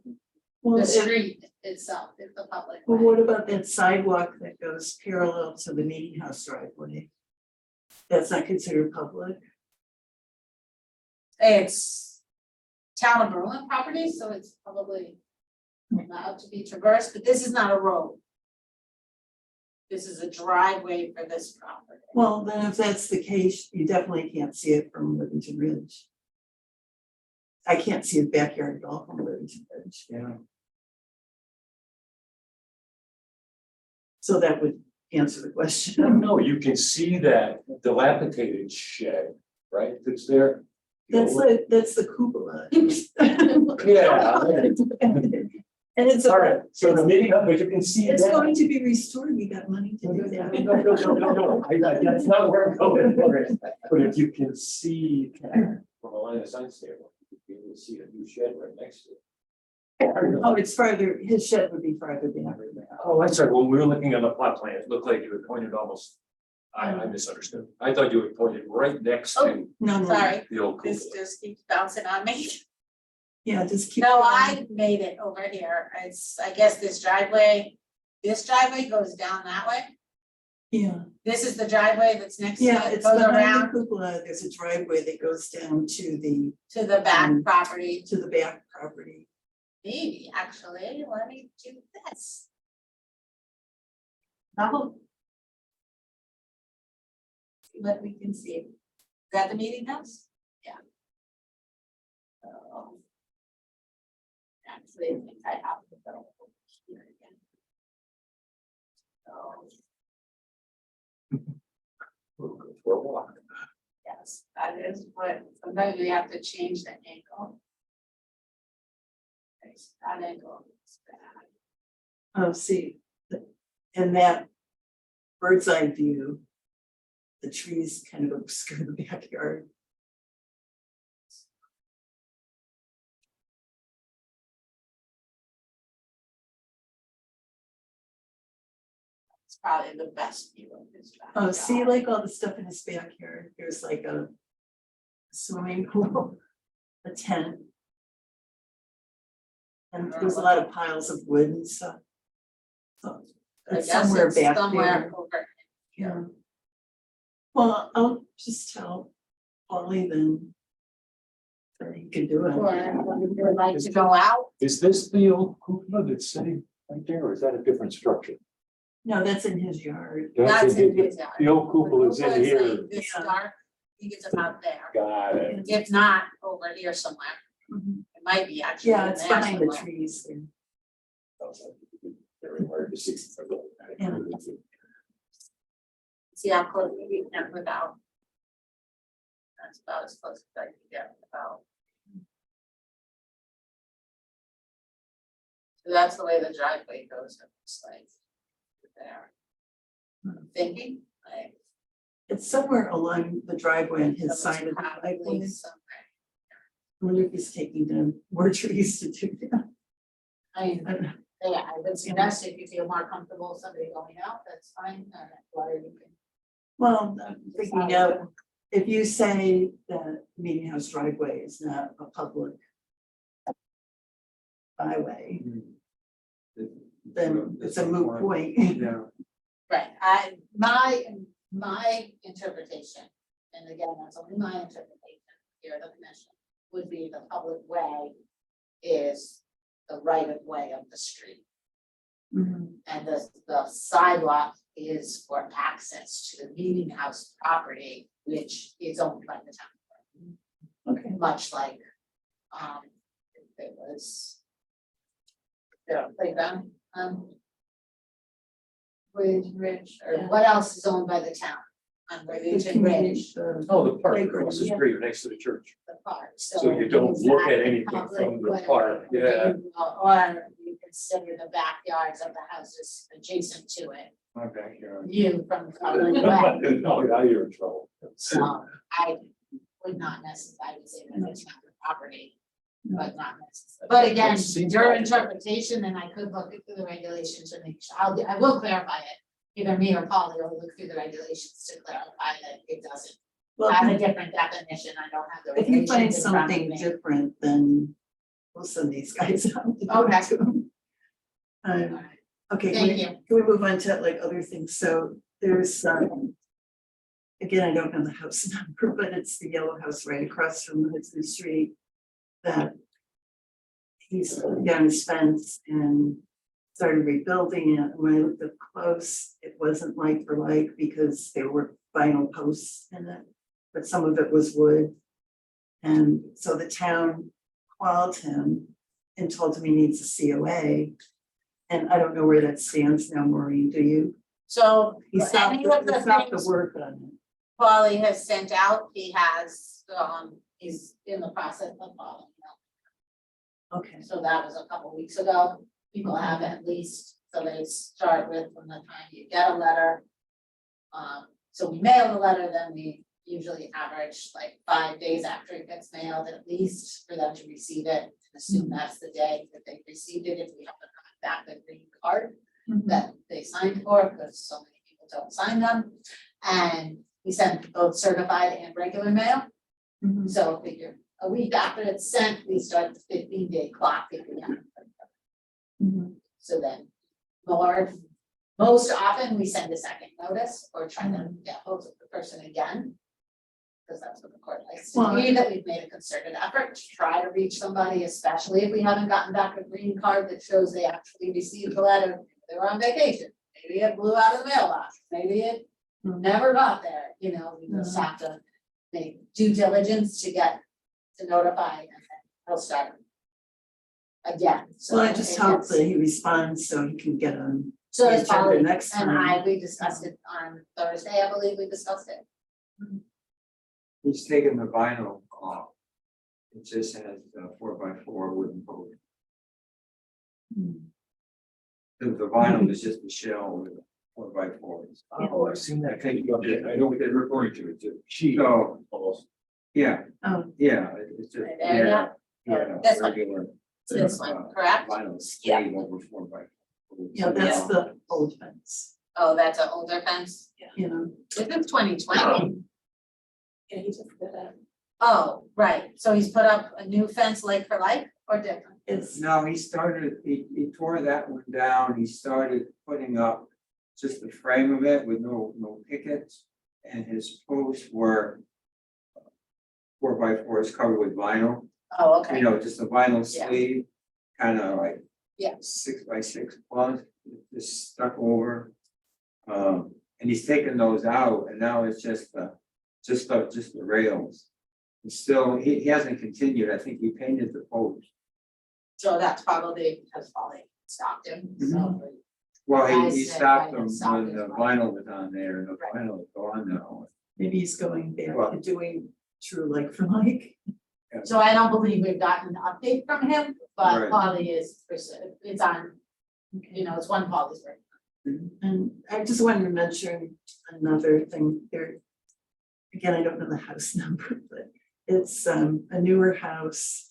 Well, The it- street itself is the public well, way. what about that sidewalk that goes parallel to the meeting house driveway? That's not considered public? It's town of Berlin property, so it's probably allowed to be traversed, but this is not a road. This is a driveway for this property. Well, then if that's the case, you definitely can't see it from Worthington Ridge. I can't see a backyard at all from Worthington Ridge. Yeah. So that would answer the question. No, you can see that dilapidated shed, right, that's there. That's the cupola. Yeah. And it's, All right, so the meeting, but you can see it's that. going to be restored, we got money to do that. No, that's not where I'm going for it. But if you can see that from a line of sight standpoint, you'd be able to see a new shed right next to it. Oh, it's farther, his shed would be farther down. Oh, I'm sorry, when we were looking at the plot plan, it looked like you had pointed almost, I misunderstood. I thought you had pointed right next to No, Sorry, the old. this cupola. just keeps bouncing on me. Yeah, just keep. No, going. I made it over here. It's, I guess this driveway goes down that way. Yeah, This is the driveway that's next to yeah, it, it's goes behind around the cupola, there's a driveway that goes down to the back property. back property. Maybe, actually, let me do this. Oh. See what we can see. Is that the meeting house? Yeah. So. Actually, I think I have to go over here again. So, We'll go for a walk. yes, that is what, sometimes we have to change the angle. Okay, so that angle is bad. Oh, see, in that bird's eye view, the trees kind of obscure the backyard. It's probably the best view of this. Oh, see, like all the stuff in his backyard, there's like a swimming pool, a tent. And there's a lot of piles of wood and stuff. So I it's guess somewhere it's back somewhere there. over. Yeah. Well, I'll just tell Polly then. That he can do Or it. would you like to go out? Is this the old cupola that's sitting right there, or is that a different structure? No, that's in his yard. That's in his yard. The old cupola is in Cupola is here. like This Yeah. dark, I think it's about there, Got it. if not over here somewhere, Mhm. it might be actually. Yeah, in it's there behind the somewhere. trees there. They're required to see. Yeah. See how close we can get without. That's about as close as I can get without. So that's the way the driveway goes, it's like. There. Thinking, like. It's somewhere along the driveway on his that was side of the probably driveway. somewhere. I wonder if he's taking down more trees to do that. I mean, I don't know. yeah, I would suggest if you feel more comfortable with somebody going out, that's fine, or you can. Well, I'm thinking now, if you say that Meeting House driveway is not a public byway, then it's a moot point. Yeah. Right, my interpretation, and again, that's only my interpretation, here the commission, would be the public way is the right of way of the street. And the sidewalk is for access to the meeting house property, which is owned by the town. Okay. Much like, if it was. The playground, Ridge, or Yeah. what else is owned by the town? On Ridge and Ridge, Oh, the park across the street next to the church. the park, So you don't look at anything from the park, yeah. Or you consider the backyards of the houses adjacent to it, My backyard. view from the public way. No, now you're in trouble. So I would not necessarily say that it's not the property, but not necessarily. But again, Seems your like- interpretation, and I could look through the regulations and make sure, I will clarify it. Either me or Polly will look through the regulations to clarify that it doesn't Well, have a different definition. I don't have the if you find regulations in front of something me. different, then we'll send these guys out. to Okay. talk to them. Alright, Okay, Thank can you. we move on to like other things? So there's again, I don't know the house number, but it's the yellow house right across from Hudson Street. That he's down his fence and started rebuilding it. And when I looked up close, it wasn't like for like because there were vinyl posts in it, but some of it was wood. And so the town called him and told him he needs a COA. And I don't know where that stands now, Maureen, do you? So He stopped, any of the he stopped the things work on it. Polly has sent out, he has, he's in the process of following up. Okay, So that was a couple weeks ago. People have at least, so they start with from the time you get a letter. So we mail the letter, then we usually average like 5 days after it gets mailed, at least for them to receive it. And assume that's the day that they received it, if we haven't got back the green card that they signed for, because so many people don't sign them. And we send both certified and regular mail. So figure a week after it's sent, we start the 15-day clock if we have. So then, most often we send a second notice or try to get hold of the person again. Because that's what the court likes to see, that we've made a concerted effort to try to reach somebody, especially if we haven't gotten back a green card that shows they actually received the letter. They were on vacation, maybe it blew out of the mailbox, maybe it never got there, you know, we just have to make due diligence to get to notify and then he'll start again. So Well, I just it hope gets- that he responds so he can get on So the it's agenda probably, next and time. we discussed it on Thursday, I believe we discussed it. He's taken the vinyl off. It just has 4x4 wooden post. The vinyl is just a shell with 4x4s. Oh, I've seen that kind of object. I know what they're referring to, it's a sheet. So, Almost. yeah, Oh, yeah, it's just, Right there, yeah. yeah, yeah, This one. regular. This one, correct? Vinyl Yeah. sleeve over 4x4. yeah, that's the old fence, Oh, that's an older fence. you know. This is 2020. Yeah, he just did that. Oh, right, so he's put up a new fence like for like or different? It's, No, he tore that one down, he started putting up just the frame of it with no pickets. And his posts were 4x4s covered with vinyl, Oh, you okay, know, just a vinyl Yeah. sleeve, kind of like. Yeah. 6x6 plus, just stuck over. And he's taken those out and now it's just the rails. And still, he hasn't continued, I think he painted the post. so that's probably because Polly stopped him, so. Well, I he said, stopped right, them stop when it. the vinyl was on there and the Right. vinyl is gone now. maybe he's going back Well- to doing true like for like. So I don't believe we've gotten an update from him, but Right. Polly is, it's on, you know, it's one Polly's work. And I just wanted to mention another thing there. Again, I don't know the house number, but it's a newer house.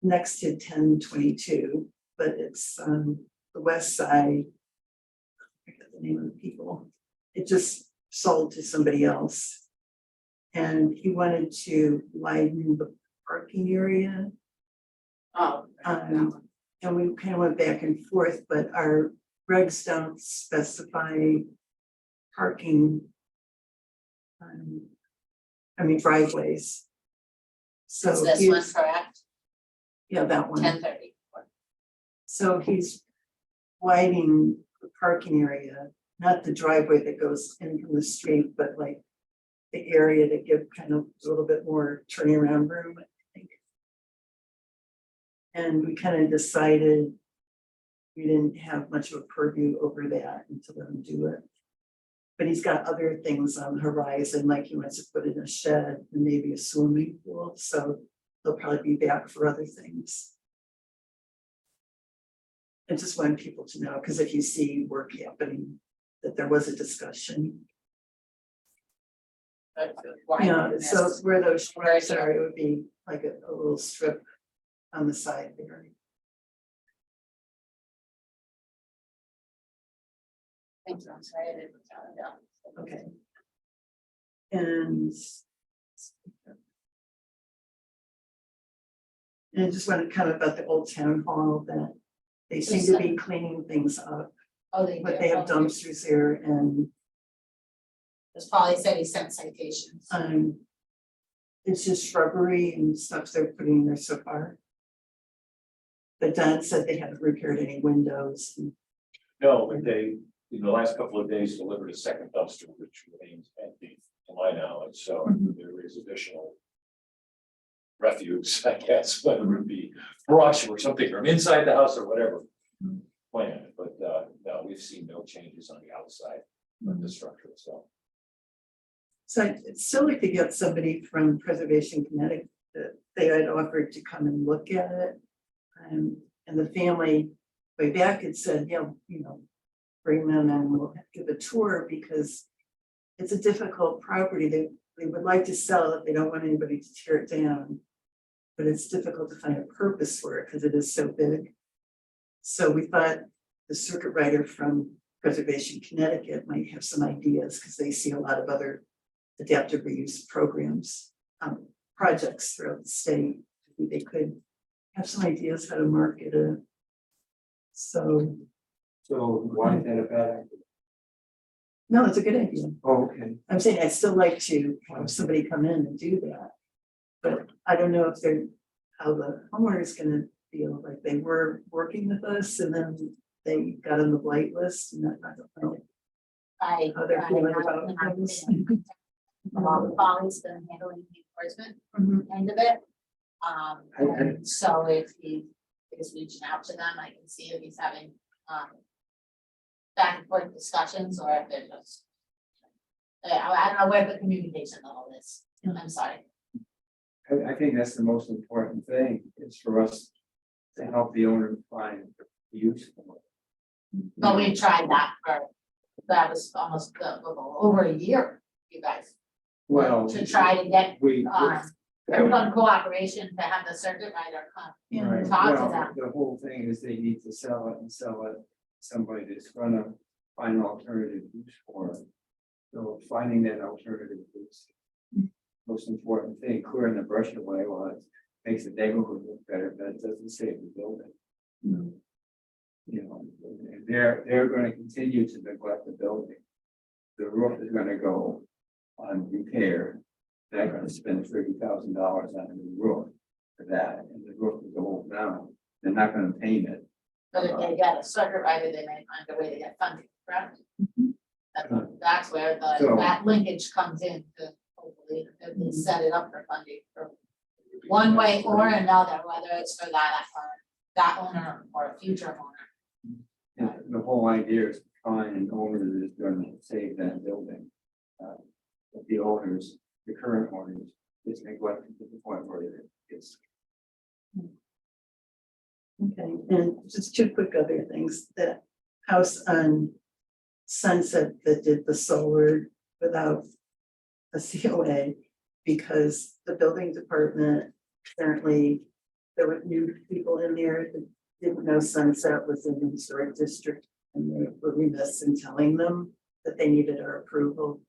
Next to 1022, but it's on the west side. I forget the name of the people. It just sold to somebody else. And he wanted to widen the parking area. Oh. And we kind of went back and forth, but our regs don't specify parking. Driveways. So Is this one he's, correct? yeah, that one. 10:30. So he's widening the parking area, not the driveway that goes in from the street, but like the area to give kind of a little bit more turning around room, I think. And we kind of decided we didn't have much of a purview over that and to let him do it. But he's got other things on the horizon, like he wants to put in a shed and maybe a swimming pool, so he'll probably be back for other things. I just want people to know, because if you see work happening, that there was a discussion. Yeah, so where those shrubs are, it would be like a little strip on the side there. Thank you, I'm sorry, I didn't count it down. Okay. And I just want to comment about the old town hall that they seem to be cleaning things up, Oh, they but do. they have dumpsters there and As Polly said, he sent citations. it's just shrubbery and stuff they're putting in there so far. But Don said they haven't repaired any windows. No, but they, in the last couple of days, delivered a second dumpster, which remains empty, to my knowledge, so there is additional refuse, I guess, whether it be brush or something from inside the house or whatever. Plan, but no, we've seen no changes on the outside of the structure itself. So I'd still like to get somebody from Preservation Connecticut, that they had offered to come and look at it. And the family way back had said, yeah, you know, bring them and we'll give a tour because it's a difficult property. They would like to sell it. They don't want anybody to tear it down. But it's difficult to find a purpose for it because it is so big. So we thought the circuit rider from Preservation Connecticut might have some ideas because they see a lot of other adaptive reuse programs, projects throughout the state. They could have some ideas how to market it. So, why is that a bad idea? no, it's a good idea. Oh, okay. I'm saying I'd still like to have somebody come in and do that. But I don't know if they're, how the homeowner is gonna feel, like they were working with us and then they got on the blight list and I don't know. How they're feeling about things. Polly's been handling the enforcement Mhm. end of it. Okay. So if he is reaching out to them, I can see if he's having, back and forth discussions or if they're just. I don't know where the communication level is, I'm sorry. I think that's the most important thing, is for us to help the owner find the use for it. But we tried that that was almost over a year, you guys, Well, to try to get, we. everyone cooperation to have the circuit rider come. Yeah. Right, Talk to well, them. the whole thing is they need to sell it and sell it, somebody that's gonna find an alternative use for it. So finding that alternative is the most important thing, clearing the brush away, well, it makes the neighborhood look better, but it doesn't save the building. No. You know, and they're gonna continue to neglect the building. The roof is gonna go on repair, they're gonna spend $30,000 on a new roof for that, and the roof is old now, they're not gonna paint it. But if they get a circuit rider, they may find a way to get funding, correct? That's where So- that linkage comes in to hopefully, if they set it up for funding for one way or another, whether it's for that or that owner or a future owner. And the whole idea is to find an owner that is gonna save that building. But the owners, the current owners, is neglected to the point where it's. Okay, and just two quick other things, that house on Sunset that did the solar without a COA, because the building department, apparently there were new people in there that didn't know Sunset was in the historic district, and they were remiss in telling them that they needed our approval.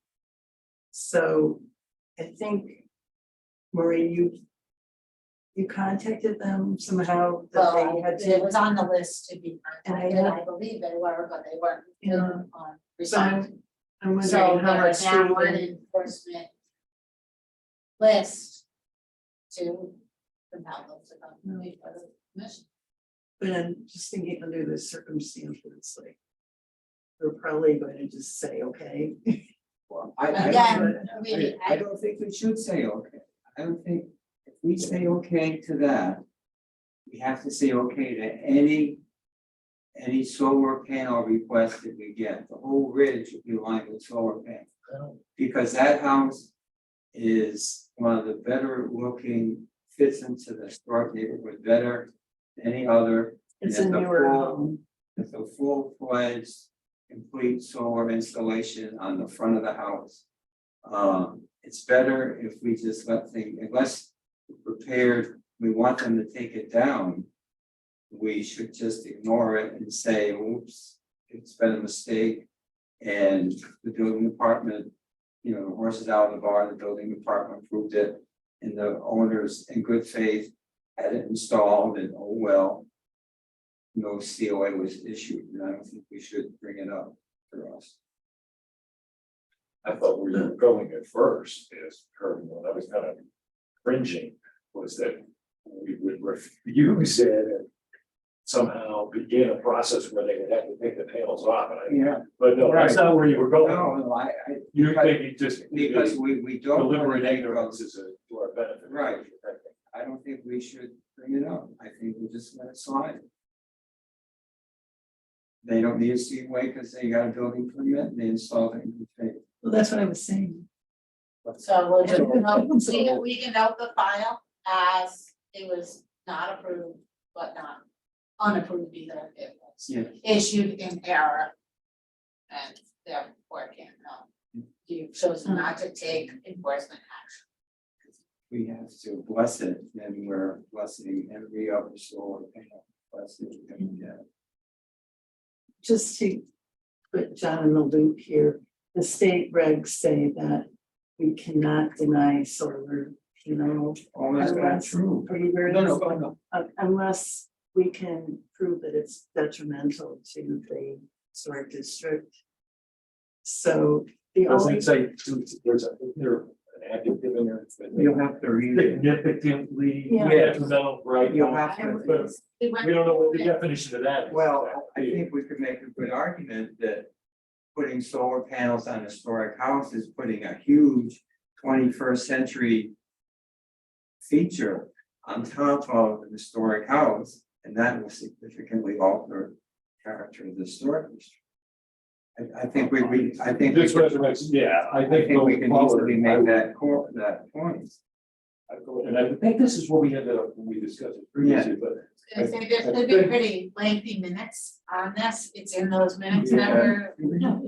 So I think, Maureen, you contacted them somehow that they Well, had it to. was on the list to be And I contacted, had- I believe they were, but they weren't. Yeah. Responding. I'm So wondering how they're much now on treatment. enforcement list to compel them to come before the commission. But I'm just thinking under the circumstances, like. We're probably going to just say, okay. Well, Again, I mean, I don't think we should say okay. I don't think, if we say okay to that, we have to say okay to any solar panel request that we get. The whole ridge will be lined with solar panels. Because that house is one of the better looking, fits into the historic neighborhood better than any other. It's a And newer home. It's a full-fledged, complete solar installation on the front of the house. It's better if we just let things, unless we're prepared, we want them to take it down. We should just ignore it and say, oops, it's been a mistake. And the building department, you know, the horse is out of the barn, the building department approved it. And the owners in good faith had it installed and oh, well. No COA was issued, and I don't think we should bring it up for us. I thought we were going at first, is her, when I was kind of cringing, was that we would refuse it and somehow begin a process where they would have to take the panels off, and I, but no, that's not where you were going. No, You're thinking just. because we don't. Deliberate ignorance is to our benefit. Right. I don't think we should bring it up. I think we just let it slide. They don't need a COA because they got a building permit and they installed it in good faith. Well, that's what I was saying. So we'll just, we can note the file as it was not approved, but not unapproved either. It was Yeah. issued in error. And therefore can't know. You've chosen not to take enforcement action. We have to bless it, and we're blessing every other solar panel. Bless it, and, Just to put John in the loop here, the state regs say that we cannot deny solar, you know. Oh, that's not unless- true. Are you very? No, no, go ahead. Unless we can prove that it's detrimental to the historic district. So the only. Doesn't say, there's an adjective in there. You'll have to read it. Significantly Yeah. detrimental, right? You'll have to. But we don't know what the definition of that is. Well, I think we could make a good argument that putting solar panels on a historic house is putting a huge 21st century feature on top of the historic house, and that will significantly alter character of the historic district. I think we This resonates, yeah, I think. we can going easily forward, make that point. And I think this is where we ended up when we discussed it previously, but. I say there should be pretty lengthy minutes on this. It's in those minutes that were.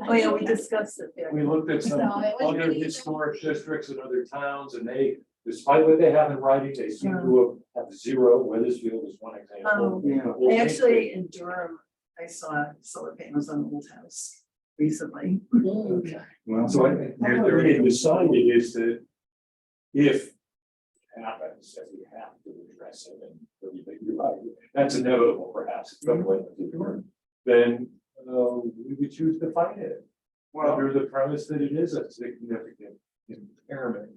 Oh, yeah, we discussed it there. We looked at some No, it was other pretty- historic districts in other towns, and they, despite what they have in writing, they seem to have zero. Weathersfield is one example. Yeah. Actually, in Durham, I saw solar panels on the old house recently. Okay. Well, So I think what we decided is that if it happens, that we have to address it, and you're right, that's inevitable perhaps, it's not what it's doing, then we would choose to fight it. well, Under the premise that it is a significant impairment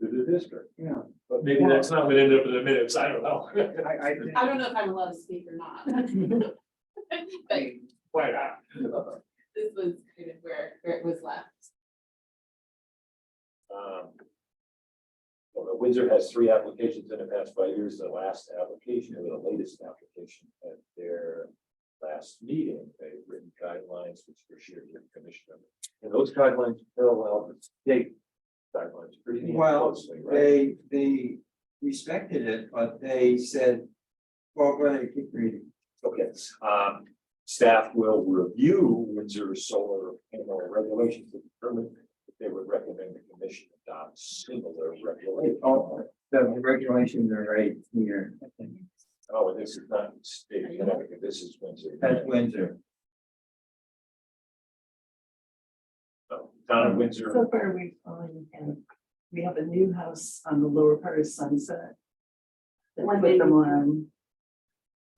to the district, yeah. but maybe that's not what ended up in the minutes, I don't know. I I don't know if I'm allowed to speak or not. But Why not? this was kind of where it was left. Well, Windsor has 3 applications in the past 5 years. The last application, or the latest application at their last meeting, they've written guidelines which were shared with the commission. And those guidelines parallel the state guidelines pretty Well, closely, right? they respected it, but they said, well, go ahead, keep reading. Okay, staff will review Windsor's solar panel regulations to determine if they would recommend the commission adopt similar regulations. Oh, the regulations are right here. I think. Oh, and this is not state of Connecticut, this is Windsor. That's Windsor. Town of Windsor. So far, we have a new house on the lower part of Sunset. That One put baby. them on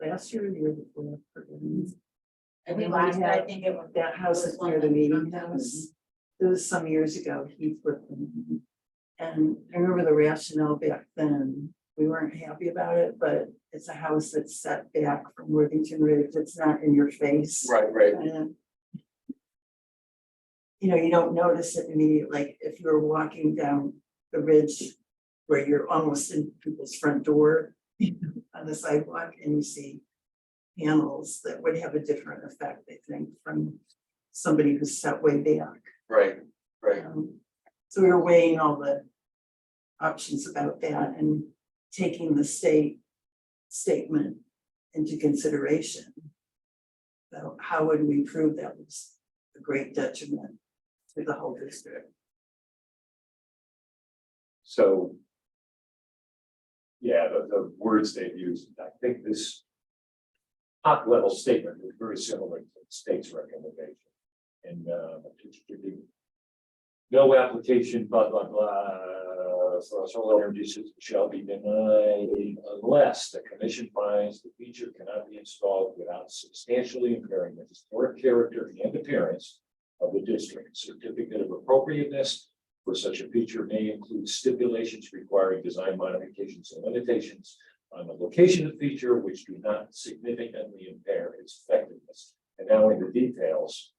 last year, or the year before. And we last, I think it was. That house is near the meeting house. It was some years ago, he put them. And I remember the rationale back then we weren't happy about it, but it's a house that's set back from Worthington Ridge. It's not in your face. Right, right. And, you know, you don't notice it immediately, like if you're walking down the ridge where you're almost in people's front door on the sidewalk and you see panels that would have a different effect, I think, from somebody who's set way back. Right, right. So we were weighing all the options about that and taking the state statement into consideration. So how would we prove that was a great detriment to the whole district? So. Yeah, the words they've used, I think this. Top level statement is very similar to the state's recommendation. And it should be. No application, blah, blah, blah, for a solar energy system shall be denied unless the commission finds the feature cannot be installed without substantially impairing the historic character and appearance of the district. Certificate of appropriateness for such a feature may include stipulations requiring design modifications and limitations on the location of the feature which do not significantly impair its effectiveness. And now in the details.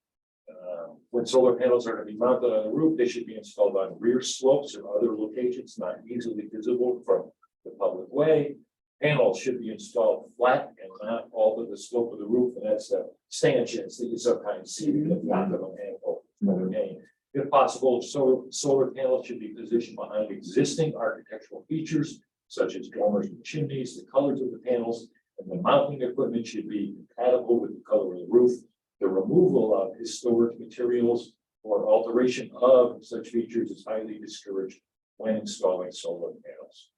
When solar panels are to be mounted on the roof, they should be installed on rear slopes or other locations not easily visible from the public way. Panels should be installed flat and not alter the slope of the roof, and that's the stanchions that you sometimes see at the top of a manhole. If possible, solar panels should be positioned behind existing architectural features such as dormers and chimneys. The colors of the panels and the mounting equipment should be compatible with the color of the roof. The removal of historic materials or alteration of such features is highly discouraged when installing solar panels.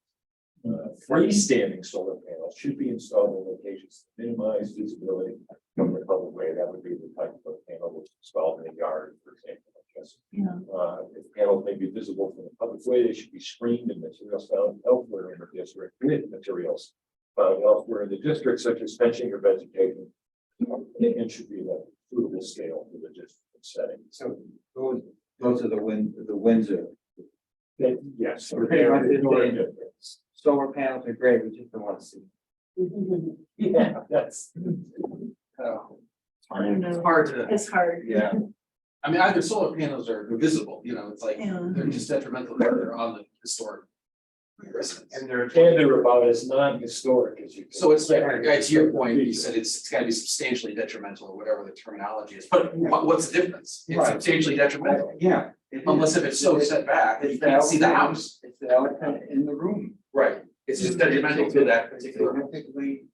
Freestanding solar panels should be installed in locations to minimize visibility from the public way. That would be the type of panel which is installed in a yard, for example. I guess. If panels may be visible from the public way, they should be screened in materials found elsewhere in the district with materials found elsewhere in the district, such as fencing or vegetation. It should be the suitable scale for the district setting. So those are the Windsor. Yes. Solar panels are great, we just don't want to see. Yeah, that's. I don't know. It's hard to, It's hard. Yeah. I mean, either solar panels are visible, you know, it's like, Yeah. they're just detrimental, if they're on the historic residence. And they're about as non-historic as you can. So it's like, to your point, you said it's gotta be substantially detrimental or whatever the terminology is, but what's the difference? It's Right. substantially detrimental, Yeah. it is. unless if it's so set back, that you It's can't see the elephant- house. It's the elephant in the room. Right, it's just detrimental to that particular. Significantly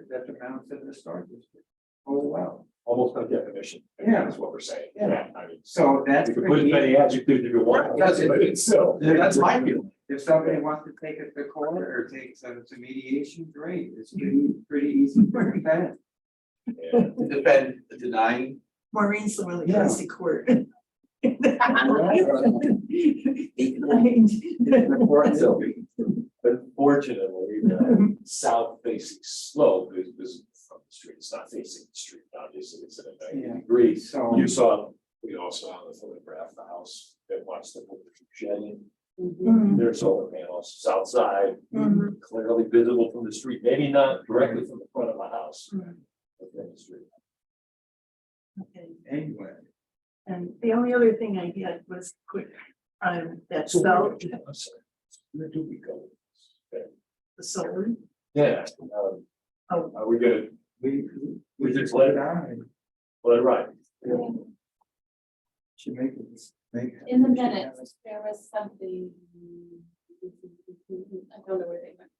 detrimental to the historic district. Oh, wow. Almost by definition. Yeah. That's what we're saying. Yeah. I mean, So that's. you can put as many adjectives as you want. That's it. But it's so. That's my feeling. If somebody wants to take it to court or take some to mediation, great, it's pretty easy to defend. Yeah. Defend the denying. Maureen's the one that Yeah. goes to court. So, but fortunately, the south facing slope is visible from the street. It's not facing the street, obviously, it's at a 90 degree. So. You saw, we all saw in the photograph, the house that wants to put the shed in. Mhm. Their solar panels, south side, Mhm. clearly visible from the street, maybe not directly from the front of the house. Mhm. But from the street. Okay. Anyway. And the only other thing I had was quick on that So cell, I'm sorry. Where do we go? the solar. Yeah, Oh. are we gonna, We just let it on. let it ride? Should make it. In the minutes, there was something. I don't know where they went.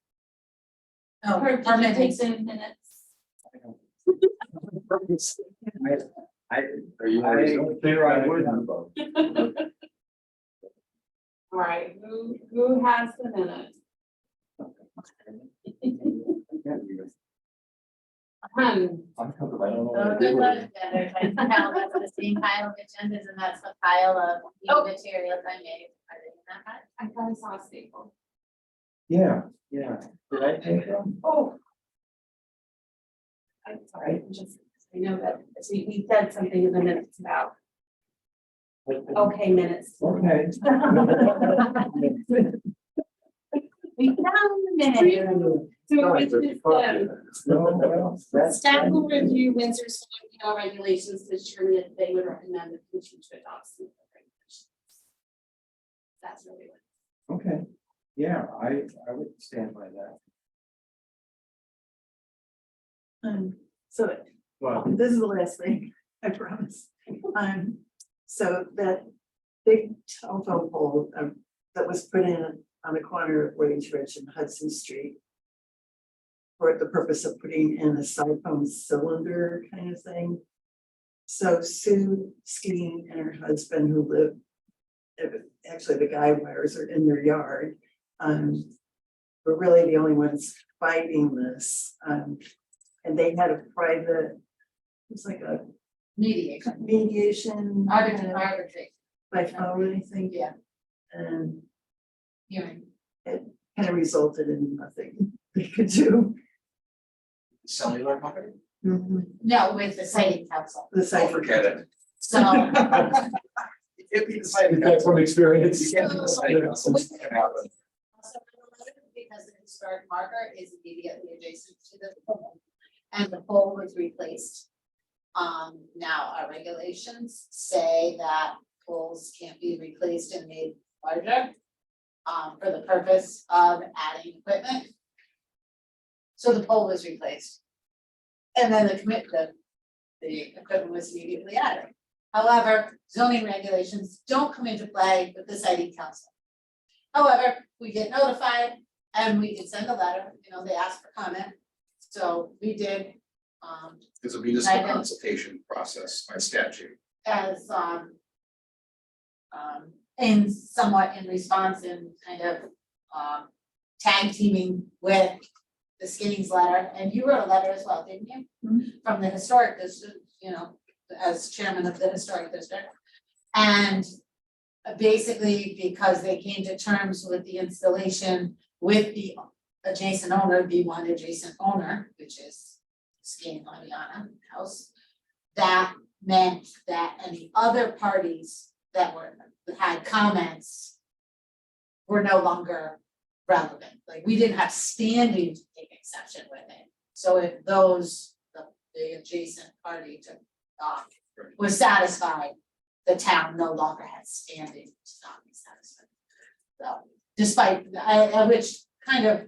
Oh, Did you permitting. take the minutes? Are you? I wouldn't. All right, who has the minutes? I don't know. Oh, good luck, Heather. I know that's the same pile of agendas and that's the pile of Oh. materials I made. Are they in that pile? I thought I saw a staple. Yeah. Did I take them? Oh. I'm sorry, I know that, we said something in the minutes about, okay, minutes. Okay. We found the minute. So it's just, staff will review Windsor's solar PL regulations to determine if they would recommend the commission to adopt some of the regulations. That's really what. Okay, yeah, I would stand by that. So Well, this is the last thing, I promise. So that big telephone pole that was put in on the corner of Wage Ridge and Hudson Street for the purpose of putting in a cell phone cylinder kind of thing. So Sue Skeen and her husband who live, actually the guy wires are in their yard. Were really the only ones fighting this. And they had a private, it's like a mediation Arbitration, by phone, I think. yeah, And hearing. it kind of resulted in nothing they could do. Cellular company? No, with the siting council, The site. Forget it. so. You can't be the same. Is that from experience? You can't be the same. Something can happen. Also, because the historic marker is immediately adjacent to the pole, and the pole was replaced. Now our regulations say that poles can't be replaced and made larger, for the purpose of adding equipment. So the pole was replaced. And then the equipment was immediately added. However, zoning regulations don't come into play with the siting council. However, we get notified and we can send a letter, they ask for comment. So we did, There's a municipal I know. consultation process by statute. as, in somewhat in response and kind of, tag teaming with the Skinnings letter, and you wrote a letter as well, didn't you? From the historic district, as chairman of the historic district. And basically, because they came to terms with the installation with the adjacent owner, the one adjacent owner, which is Skinning Laviana House. That meant that any other parties that had comments were no longer relevant, like we didn't have standing to take exception with it. So if the adjacent party to was satisfied, the town no longer had standing to not be satisfied. So despite, which kind of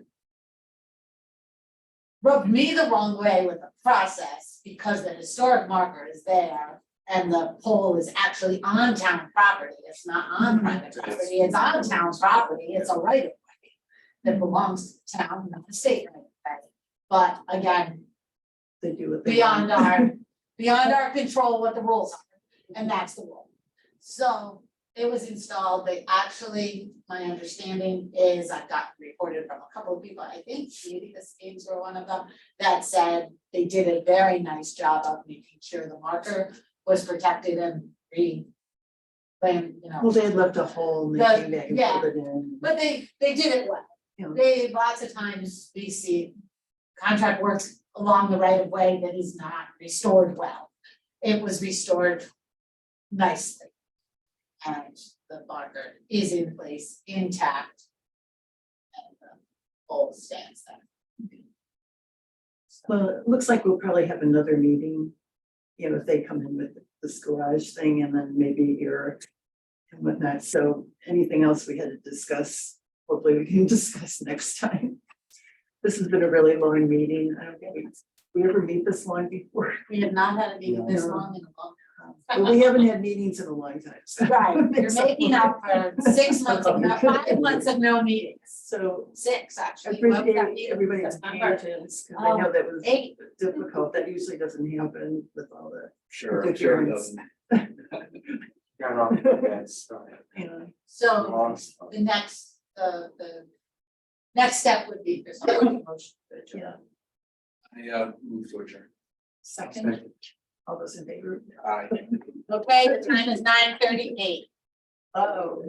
rubbed me the wrong way with the process, because the historic marker is there and the pole is actually on town property, it's not on private property, it's on town property, it's a right of way that belongs to the town, not the state right of way. But again, They do what they beyond want. our control what the rules are, and that's the rule. So it was installed, they actually, my understanding is, I've got reported from a couple of people, I think maybe the Skanes were one of them, that said they did a very nice job of making sure the marker was protected and Well, they had left a hole and they came back and Yeah. put it in. but they did it well. You know. They, lots of times we see contract works along the right of way that is not restored well. It was restored nicely. And the marker is in place, intact. And the pole stands there. Well, it looks like we'll probably have another meeting, if they come in with this garage thing and then maybe Eric and whatnot. So anything else we had to discuss, hopefully we can discuss next time. This has been a really long meeting. I don't think we ever meet this long before. We have not had a meeting this No. long in a long But we haven't had meetings in a long time. so- time. Right, you're making up for 6 months, of 5 months of no meetings, So 6 I actually. Well, we got appreciate meetings everybody's September. patience, because I know that was 8. difficult. That usually doesn't happen with all the, Sure, Good sure it hearings. doesn't. Got off the bad stuff. So Long stuff. the next step would be for some motion to adjourn. yeah. I move to adjourn. Second, all those in favor? Aye. Okay, the time is 9:38. Uh-oh.